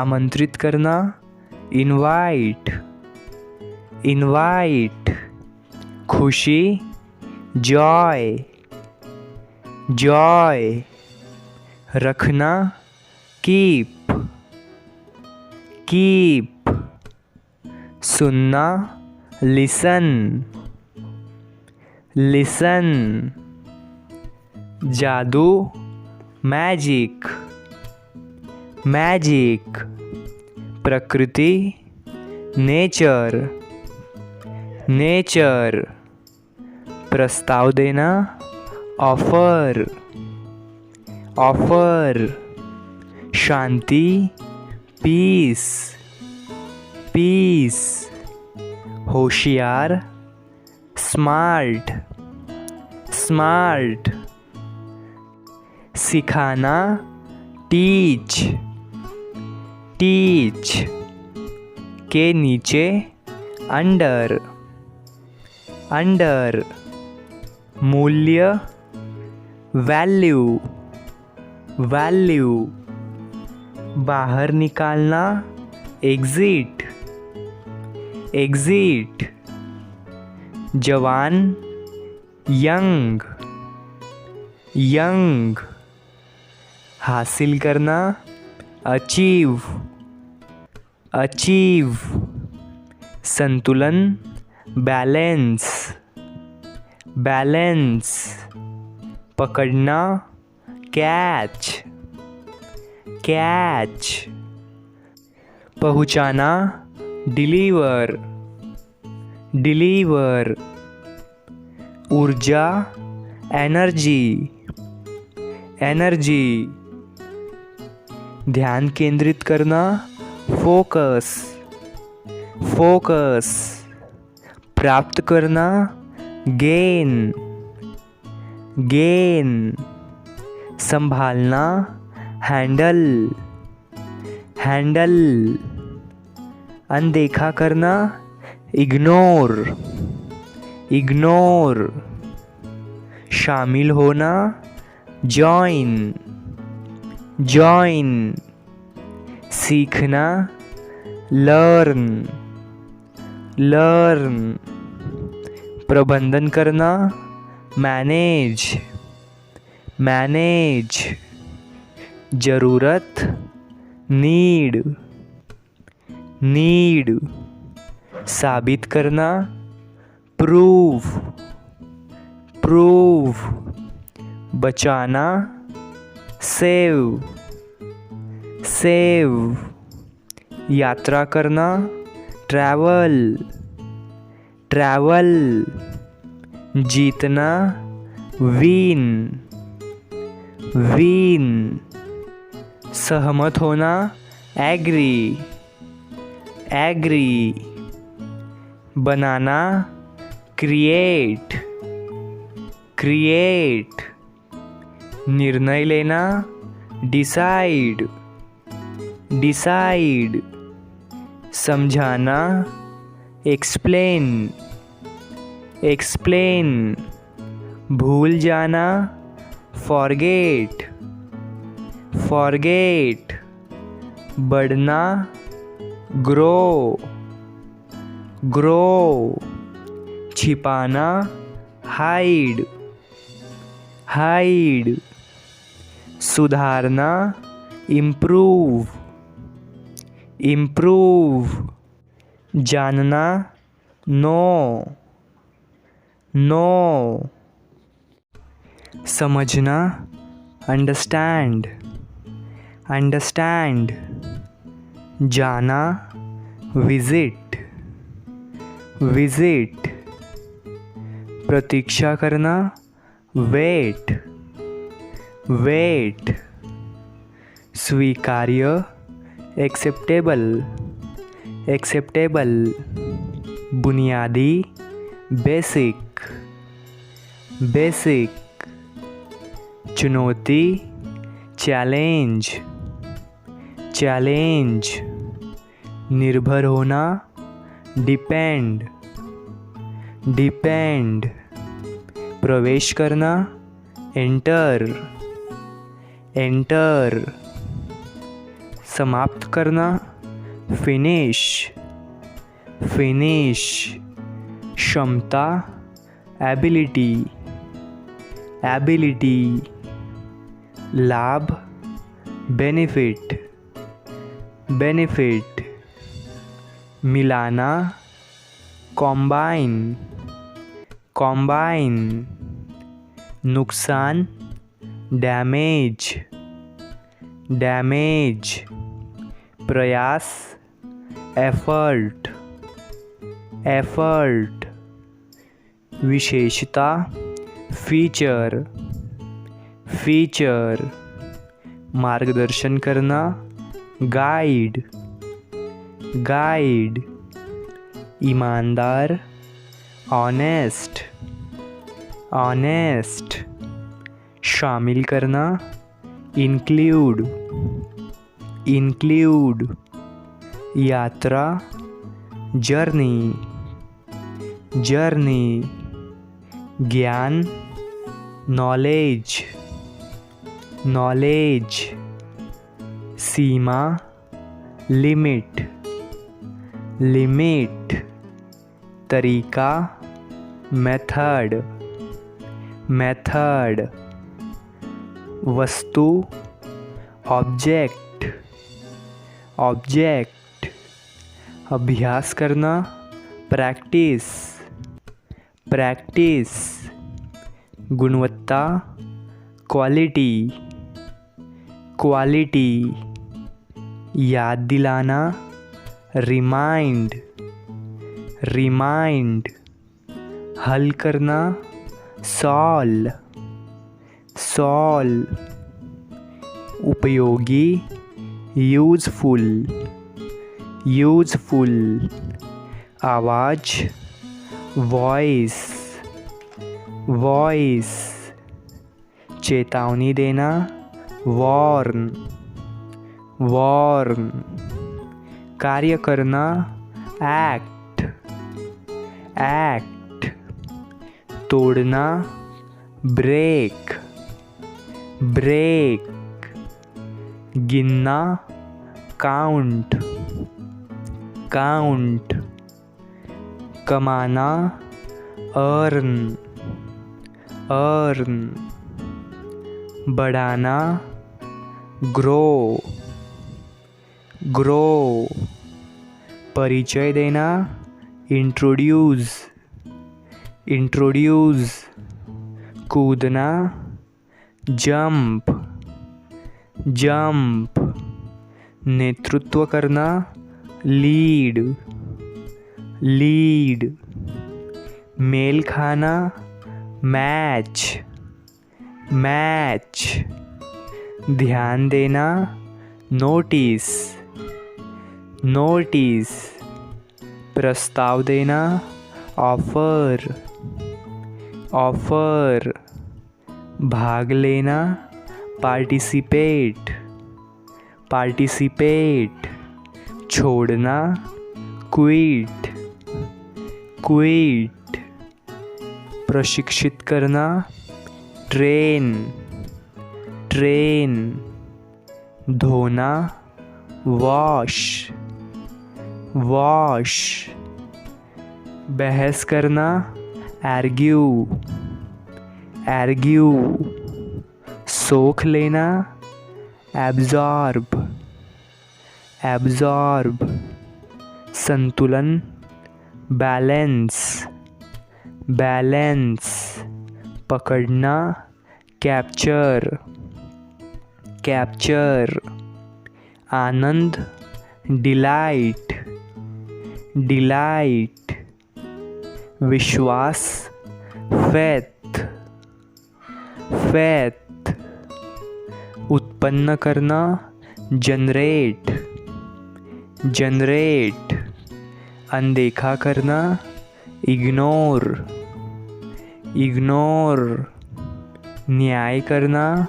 आमंत्रित करना, इनवाइट, इनवाइट, खुशी, जॉय, जॉय, रखना, कीप, कीप, सुनना, लिसन, लिसन, जादू, मैजिक, मैजिक, प्रकृति, नेचर, नेचर। प्रस्ताव देना, ऑफर, ऑफर। शांति, पीस, पीस। होशियार, स्मार्ट, स्मार्ट। सिखाना, टीच, टीच। के नीचे, अंडर, अंडर। मूल्य, वैल्यू, वैल्यू। बाहर निकालना, एग्जिट, एग्जिट। जवान, यंग, यंग। हासिल करना, अचीव, अचीव। संतुलन, बैलेंस, बैलेंस। पकड़ना, कैच, कैच। पहुंचाना, डिलीवर, डिलीवर। ऊर्जा, एनर्जी, एनर्जी। ध्यान केंद्रित करना, फोकस, फोकस। प्राप्त करना, गेन, गेन। संभालना, हैंडल, हैंडल। अनदेखा करना, इग्नोर, इग्नोर। शामिल होना, जॉइन, जॉइन। सीखना, लर्न, लर्न। प्रबंधन करना, मैनेज, मैनेज। ज़रूरत, नीड, नीड। साबित करना, प्रूव, प्रूव। बचाना, सेव, सेव। यात्रा करना, ट्रैवल, ट्रैवल। जीतना, विन, विन। सहमत होना, एग्री, एग्री। बनाना, क्रिएट, क्रिएट। निर्णय लेना, डिसाइड, डिसाइड। समझाना, एक्सप्लेन, एक्सप्लेन। भूल जाना, फॉरगेट, फॉरगेट। बढ़ना, ग्रो, ग्रो। छिपाना, हाइड, हाइड। सुधारना, इम्प्रूव, इम्प्रूव। जानना, नो, नो। समझना, अंडरस्टैंड, अंडरस्टैंड। जाना, विजिट, विजिट। प्रतीक्षा करना, वेट, वेट। स्वीकार्य, एक्सेप्टेबल, एक्सेप्टेबल। बुनियादी, बेसिक, बेसिक। चुनौती, चैलेंज, चैलेंज। निर्भर होना, डिपेंड, डिपेंड। प्रवेश करना, एंटर, एंटर। समाप्त करना, फिनिश, फिनिश। क्षमता, एबिलिटी, एबिलिटी। लाभ, बेनिफिट, बेनिफिट। मिलाना, कॉम्बाइन, कॉम्बाइन। नुकसान, डैमेज, डैमेज। प्रयास, एफर्ट, एफर्ट। विशेषता, फीचर, फीचर। मार्गदर्शन करना, गाइड, गाइड। ईमानदार, ऑनेस्ट, ऑनेस्ट। शामिल करना, इंक्लूड, इंक्लूड। यात्रा, जर्नी, जर्नी। ज्ञान, नॉलेज, नॉलेज। सीमा, लिमिट, लिमिट। तरीका, मेथड, मेथड। वस्तु, ऑब्जेक्ट, ऑब्जेक्ट। अभ्यास करना, प्रैक्टिस, प्रैक्टिस। गुणवत्ता, क्वालिटी, क्वालिटी। याद दिलाना, रिमाइंड, रिमाइंड। हल करना, सॉल्व, सॉल्व। उपयोगी, यूज़फुल, यूज़फुल। आवाज़, वॉइस, वॉइस। चेतावनी देना, वार्न, वार्न। कार्य करना, एक्ट, एक्ट। तोड़ना, ब्रेक, ब्रेक। गिनना, काउंट, काउंट। कमाना, अर्न, अर्न। बढ़ाना, ग्रो, ग्रो। परिचय देना, इंट्रोड्यूस, इंट्रोड्यूस। कूदना, जंप, जंप। नेतृत्व करना, लीड, लीड। मेल खाना, मैच, मैच। ध्यान देना, नोटिस, नोटिस। प्रस्ताव देना, ऑफर, ऑफर। भाग लेना, पार्टिसिपेट, पार्टिसिपेट। छोड़ना, क्विट, क्विट। प्रशिक्षित करना, ट्रेन, ट्रेन। धोना, वॉश, वॉश। बहस करना, आर्ग्यू, आर्ग्यू। सोख लेना, एब्जॉर्ब, एब्जॉर्ब। संतुलन, बैलेंस, बैलेंस। पकड़ना, कैप्चर, कैप्चर। आनंद, डिलाइट, डिलाइट। विश्वास, फेथ, फेथ। उत्पन्न करना, जनरेट, जनरेट। अनदेखा करना, इग्नोर, इग्नोर। न्याय करना,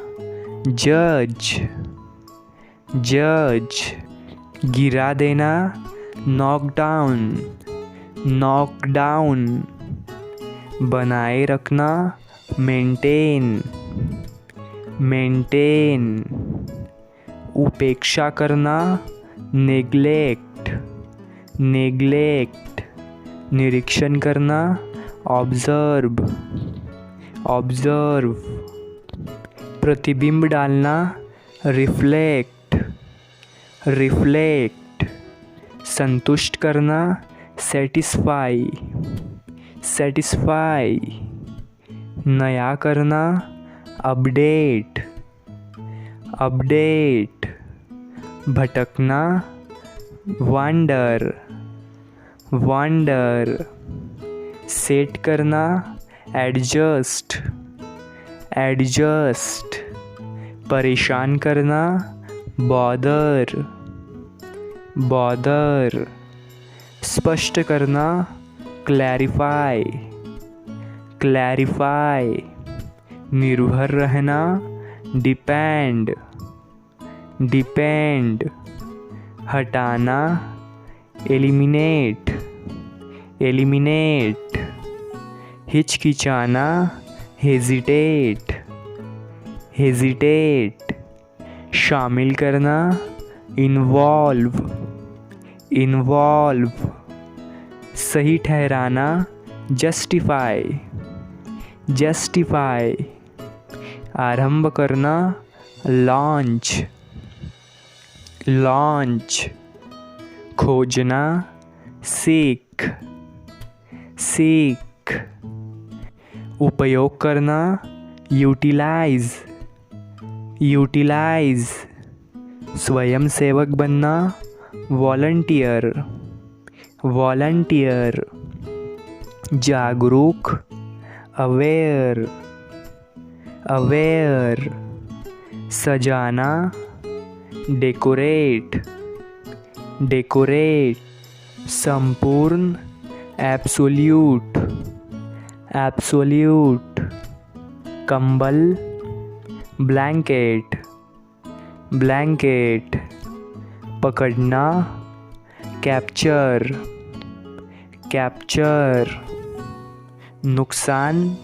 जज, जज। गिरा देना, नॉक डाउन, नॉक डाउन। बनाए रखना, मेंटेन, मेंटेन। उपेक्षा करना, नेग्लेक्ट, नेग्लेक्ट। निरीक्षण करना, ऑब्जर्व, ऑब्जर्व। प्रतिबिंब डालना, रिफ्लेक्ट, रिफ्लेक्ट। संतुष्ट करना, सेटिस्फाई, सेटिस्फाई। नया करना, अपडेट, अपडेट। भटकना, वंडर, वंडर। सेट करना, एडजस्ट, एडजस्ट। परेशान करना, बॉदर, बॉदर। स्पष्ट करना, क्लैरिफाई, क्लैरिफाई। निर्भर रहना, डिपेंड, डिपेंड। हटाना, एलिमिनेट, एलिमिनेट। हिचकिचाना, हेजिटेट, हेजिटेट। शामिल करना, इन्वॉल्व, इन्वॉल्व। सही ठहराना, जस्टिफाई, जस्टिफाई। आरंभ करना, लॉन्च, लॉन्च। खोजना, सीक, सीक। उपयोग करना, यूटिलाइज, यूटिलाइज। स्वयंसेवक बनना, वॉलंटियर, वॉलंटियर। जागरूक, अवेयर, अवेयर। सजाना, डेकोरेट, डेकोरेट। संपूर्ण, एब्सोल्यूट, एब्सोल्यूट। कंबल, ब्लैंकेट, ब्लैंकेट। पकड़ना, कैप्चर, कैप्चर। नुकसान,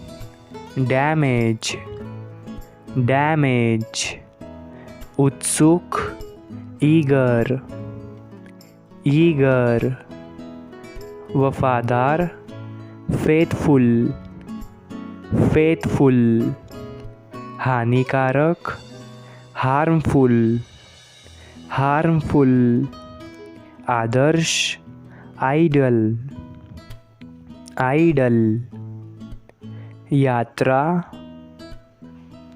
डैमेज, डैमेज। उत्सुक, ईगर, ईगर। वफादार, फेथफुल, फेथफुल। हानिकारक, हार्मफुल, हार्मफुल। आदर्श, आइडल, आइडल। यात्रा,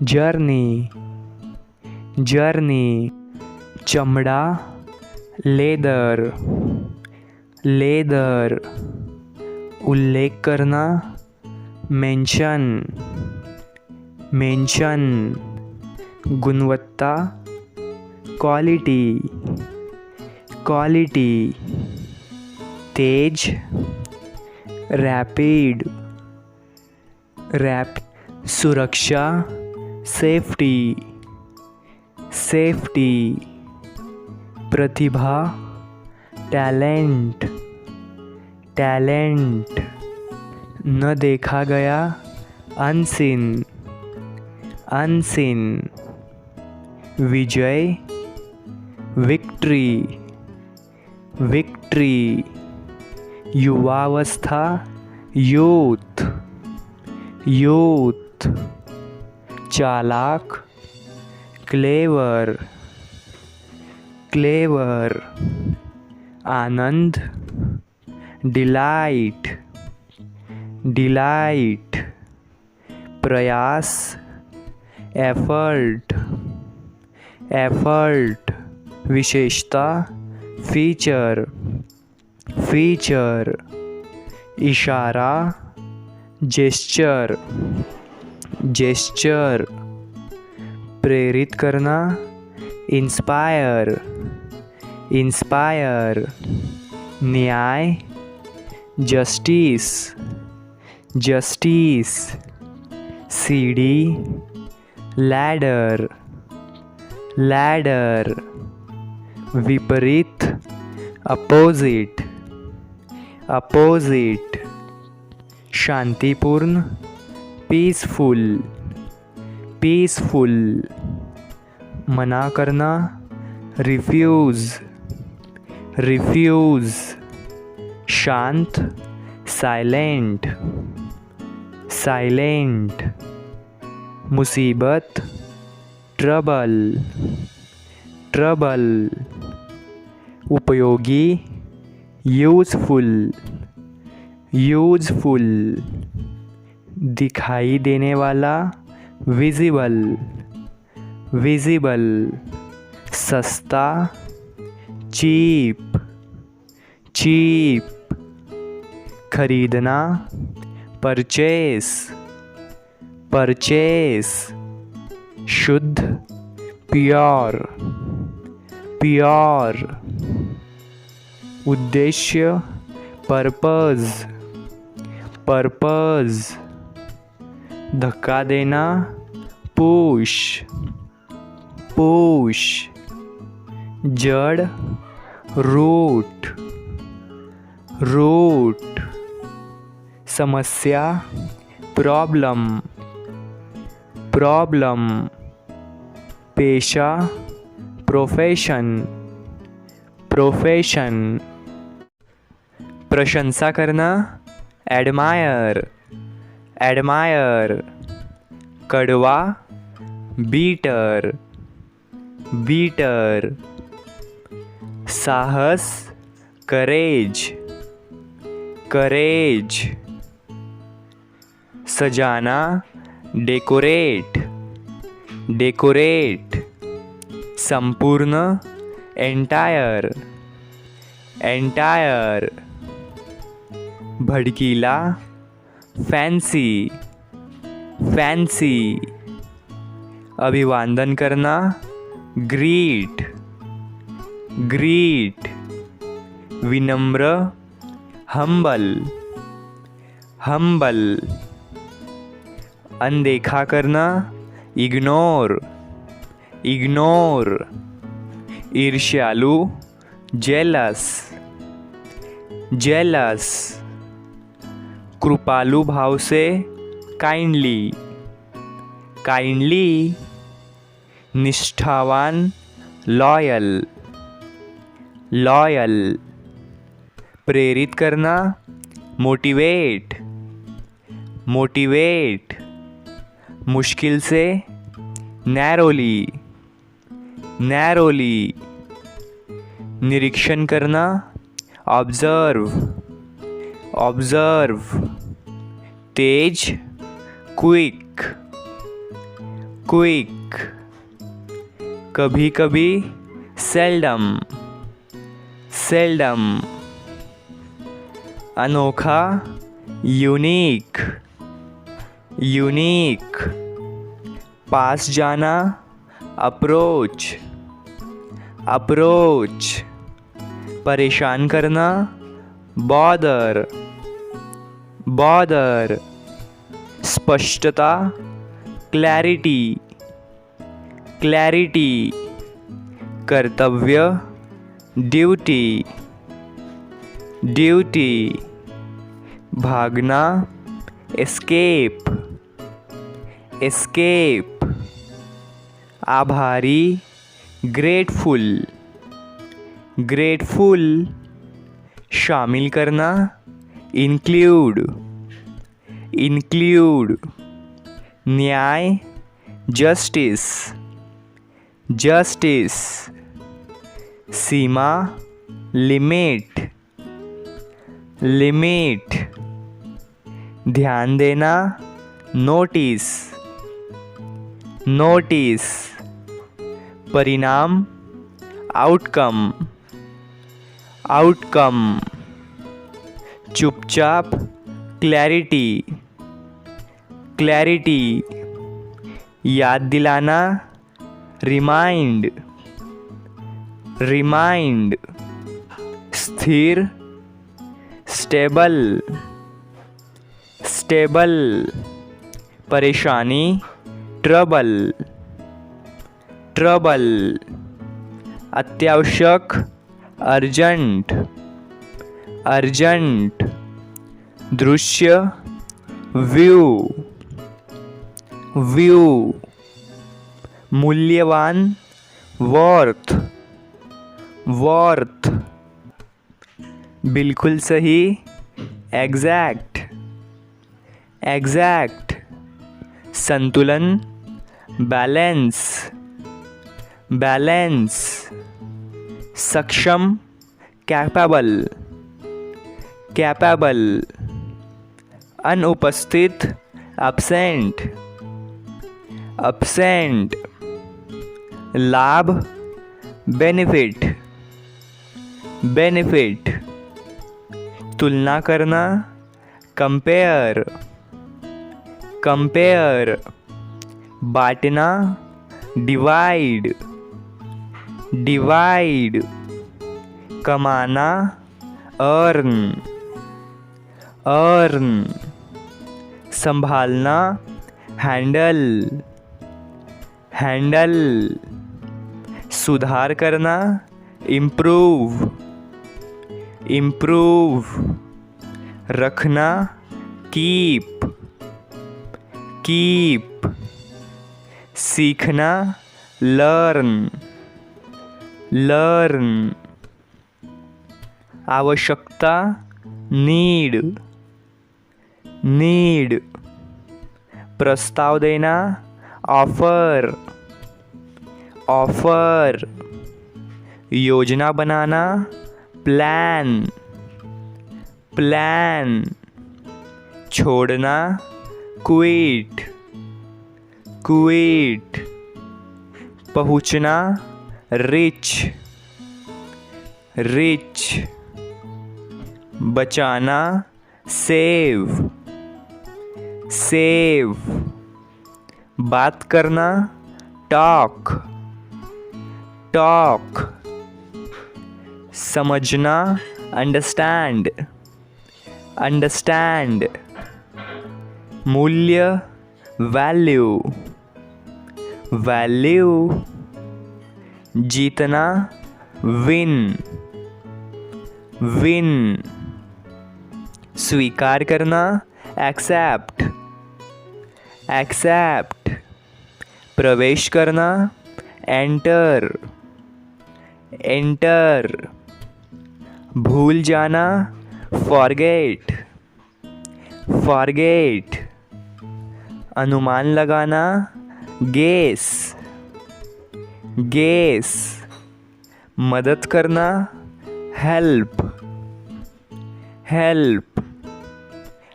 जर्नी, जर्नी। चमड़ा, लेदर, लेदर। उल्लेख करना, मेंशन, मेंशन। गुणवत्ता, क्वालिटी, क्वालिटी। तेज, रैपिड, रैप। सुरक्षा, सेफ्टी, सेफ्टी। प्रतिभा, टैलेंट, टैलेंट। न देखा गया, अनसीन, अनसीन। विजय, विक्ट्री, विक्ट्री। युवावस्था, यूथ, यूथ। चालाक, क्लेवर, क्लेवर। आनंद, डिलाइट, डिलाइट। प्रयास, एफर्ट, एफर्ट। विशेषता, फीचर, फीचर। इशारा, जेस्चर, जेस्चर। प्रेरित करना, इंस्पायर, इंस्पायर। न्याय, जस्टिस, जस्टिस। सीढ़ी, लैडर, लैडर। विपरीत, अपोजिट, अपोजिट। शांतिपूर्ण, पीसफुल, पीसफुल। मना करना, रिफ्यूज़, रिफ्यूज़। शांत, साइलेंट, साइलेंट। मुसीबत, ट्रबल, ट्रबल। उपयोगी, यूज़फुल, यूज़फुल। दिखाई देने वाला, विजिबल, विजिबल। सस्ता, चीप, चीप, खरीदना, परचेस, परचेस, शुद्ध, प्योर, प्योर, उद्देश्य, पर्पज, पर्पज, धक्का देना, पुश, पुश, जड़, रूट, रूट, समस्या, प्रॉब्लम, प्रॉब्लम, पेशा, प्रोफेशन, प्रोफेशन, प्रशंसा करना, एडमायर, एडमायर, कड़वा, बीटर, बीटर, साहस, करेज, करेज, सजाना, डेकोरेट, डेकोरेट, संपूर्ण, एंटायर, एंटायर, भड़कीला, फैंसी, फैंसी, अभिवादन करना, ग्रीट, ग्रीट, विनम्र, हम्बल, हम्बल, अनदेखा करना, इग्नोर, इग्नोर, ईर्ष्यालु, जेलस, जेलस, कृपालु भाव से, काइंडली, काइंडली, निष्ठावान, लॉयल, लॉयल, प्रेरित करना, मोटिवेट, मोटिवेट, मुश्किल से, नैरोली, नैरोली, निरीक्षण करना, ऑब्जर्व, ऑब्जर्व, तेज, क्विक, क्विक, कभी कभी, सेल्डम, सेल्डम, अनोखा, यूनिक, यूनिक, पास जाना, अप्रोच, अप्रोच, परेशान करना, बॉदर, बॉदर, स्पष्टता, क्लैरिटी, क्लैरिटी, कर्तव्य, ड्यूटी, ड्यूटी, भागना, एस्केप, एस्केप, आभारी, ग्रेटफुल, ग्रेटफुल, शामिल करना, इंक्लूड, इंक्लूड, न्याय, जस्टिस, जस्टिस, सीमा, लिमिट, लिमिट, ध्यान देना, नोटिस, नोटिस, परिणाम, आउटकम, आउटकम, चुपचाप, क्लैरिटी, क्लैरिटी, याद दिलाना, रिमाइंड, रिमाइंड, स्थिर, स्टेबल, स्टेबल, परेशानी, ट्रबल, ट्रबल, अत्यावश्यक, अर्जेंट, अर्जेंट, दृश्य, व्यू, व्यू, मूल्यवान, वर्थ, वर्थ, बिल्कुल सही, एग्जैक्ट, एग्जैक्ट, संतुलन, बैलेंस, बैलेंस, सक्षम, कैपेबल, कैपेबल, अनुपस्थित, absent, absent, लाभ, बेनिफिट, बेनिफिट, तुलना करना, कंपेयर, कंपेयर। बांटना, डिवाइड, डिवाइड। कमाना, अर्न, अर्न। संभालना, हैंडल, हैंडल। सुधार करना, इम्प्रूव, इम्प्रूव। रखना, कीप, कीप। सीखना, लर्न, लर्न। आवश्यकता, नीड, नीड। प्रस्ताव देना, ऑफर, ऑफर। योजना बनाना, प्लान, प्लान। छोड़ना, क्विट, क्विट। पहुँचना, रिच, रिच। बचाना, सेव, सेव। बात करना, टॉक, टॉक। समझना, अंडरस्टैंड, अंडरस्टैंड। मूल्य, वैल्यू, वैल्यू। जीतना, विन, विन। स्वीकार करना, एक्सेप्ट, एक्सेप्ट। प्रवेश करना, एंटर, एंटर। भूल जाना, फॉरगेट, फॉरगेट। अनुमान लगाना, गेस, गेस। मदद करना, हेल्प, हेल्प।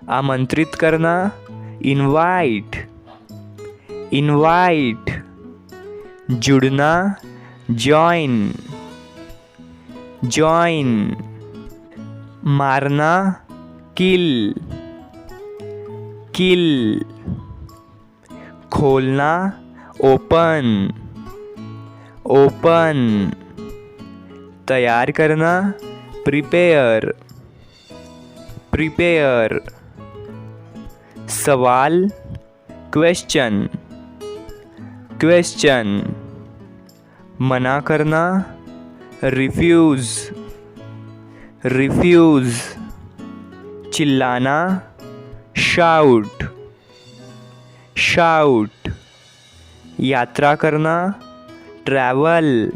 आमंत्रित करना, इनवाइट, इनवाइट। जुड़ना, जॉइन, जॉइन। मारना, किल, किल। खोलना, ओपन, ओपन। तैयार करना, प्रिपेयर, प्रिपेयर। सवाल, क्वेश्चन, क्वेश्चन। मना करना, रिफ्यूज, रिफ्यूज। चिल्लाना, शाउट, शाउट। यात्रा करना, ट्रैवल,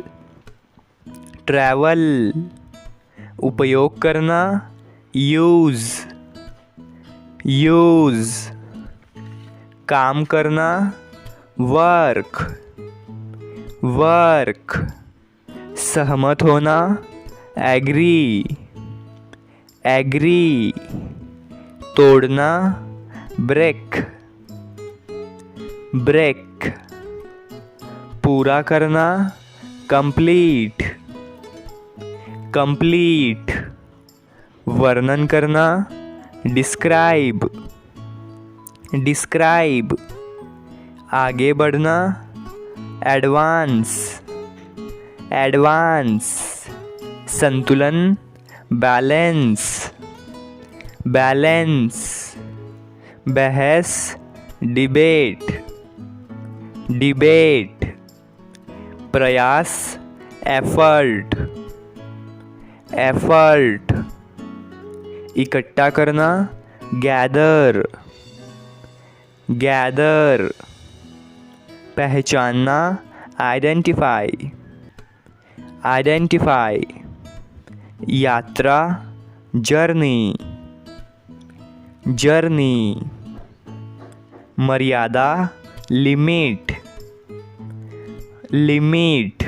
ट्रैवल। उपयोग करना, यूज़, यूज़। काम करना, वर्क, वर्क। सहमत होना, एग्री, एग्री। तोड़ना, ब्रेक, ब्रेक। पूरा करना, कंप्लीट, कंप्लीट। वर्णन करना, डिस्क्राइब, डिस्क्राइब। आगे बढ़ना, एडवांस, एडवांस। संतुलन, बैलेंस, बैलेंस। बहस, डिबेट, डिबेट। प्रयास, एफर्ट, एफर्ट। इकट्ठा करना, गैदर, गैदर। पहचानना, आइडेंटिफाई, आइडेंटिफाई। यात्रा, जर्नी, जर्नी। मर्यादा, लिमिट, लिमिट।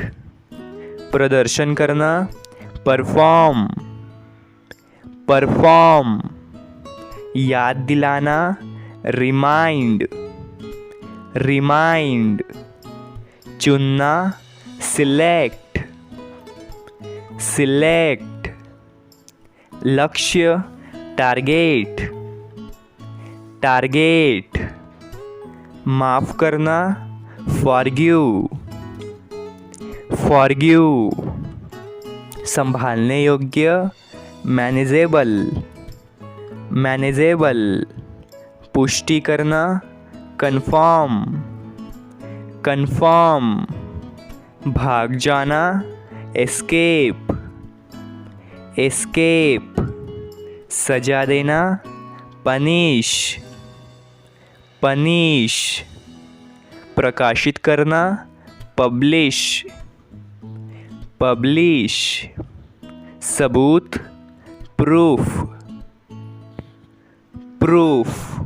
प्रदर्शन करना, परफॉर्म, परफॉर्म। याद दिलाना, रिमाइंड, रिमाइंड। चुनना, सिलेक्ट, सिलेक्ट। लक्ष्य, टारगेट, टारगेट। माफ करना, फॉरगिव, फॉरगिव। संभालने योग्य, मैनेजेबल, मैनेजेबल। पुष्टि करना, कन्फर्म, कन्फर्म। भाग जाना, एस्केप, एस्केप। सजा देना, पनिश, पनिश। प्रकाशित करना, पब्लिश, पब्लिश। सबूत, प्रूफ, प्रूफ।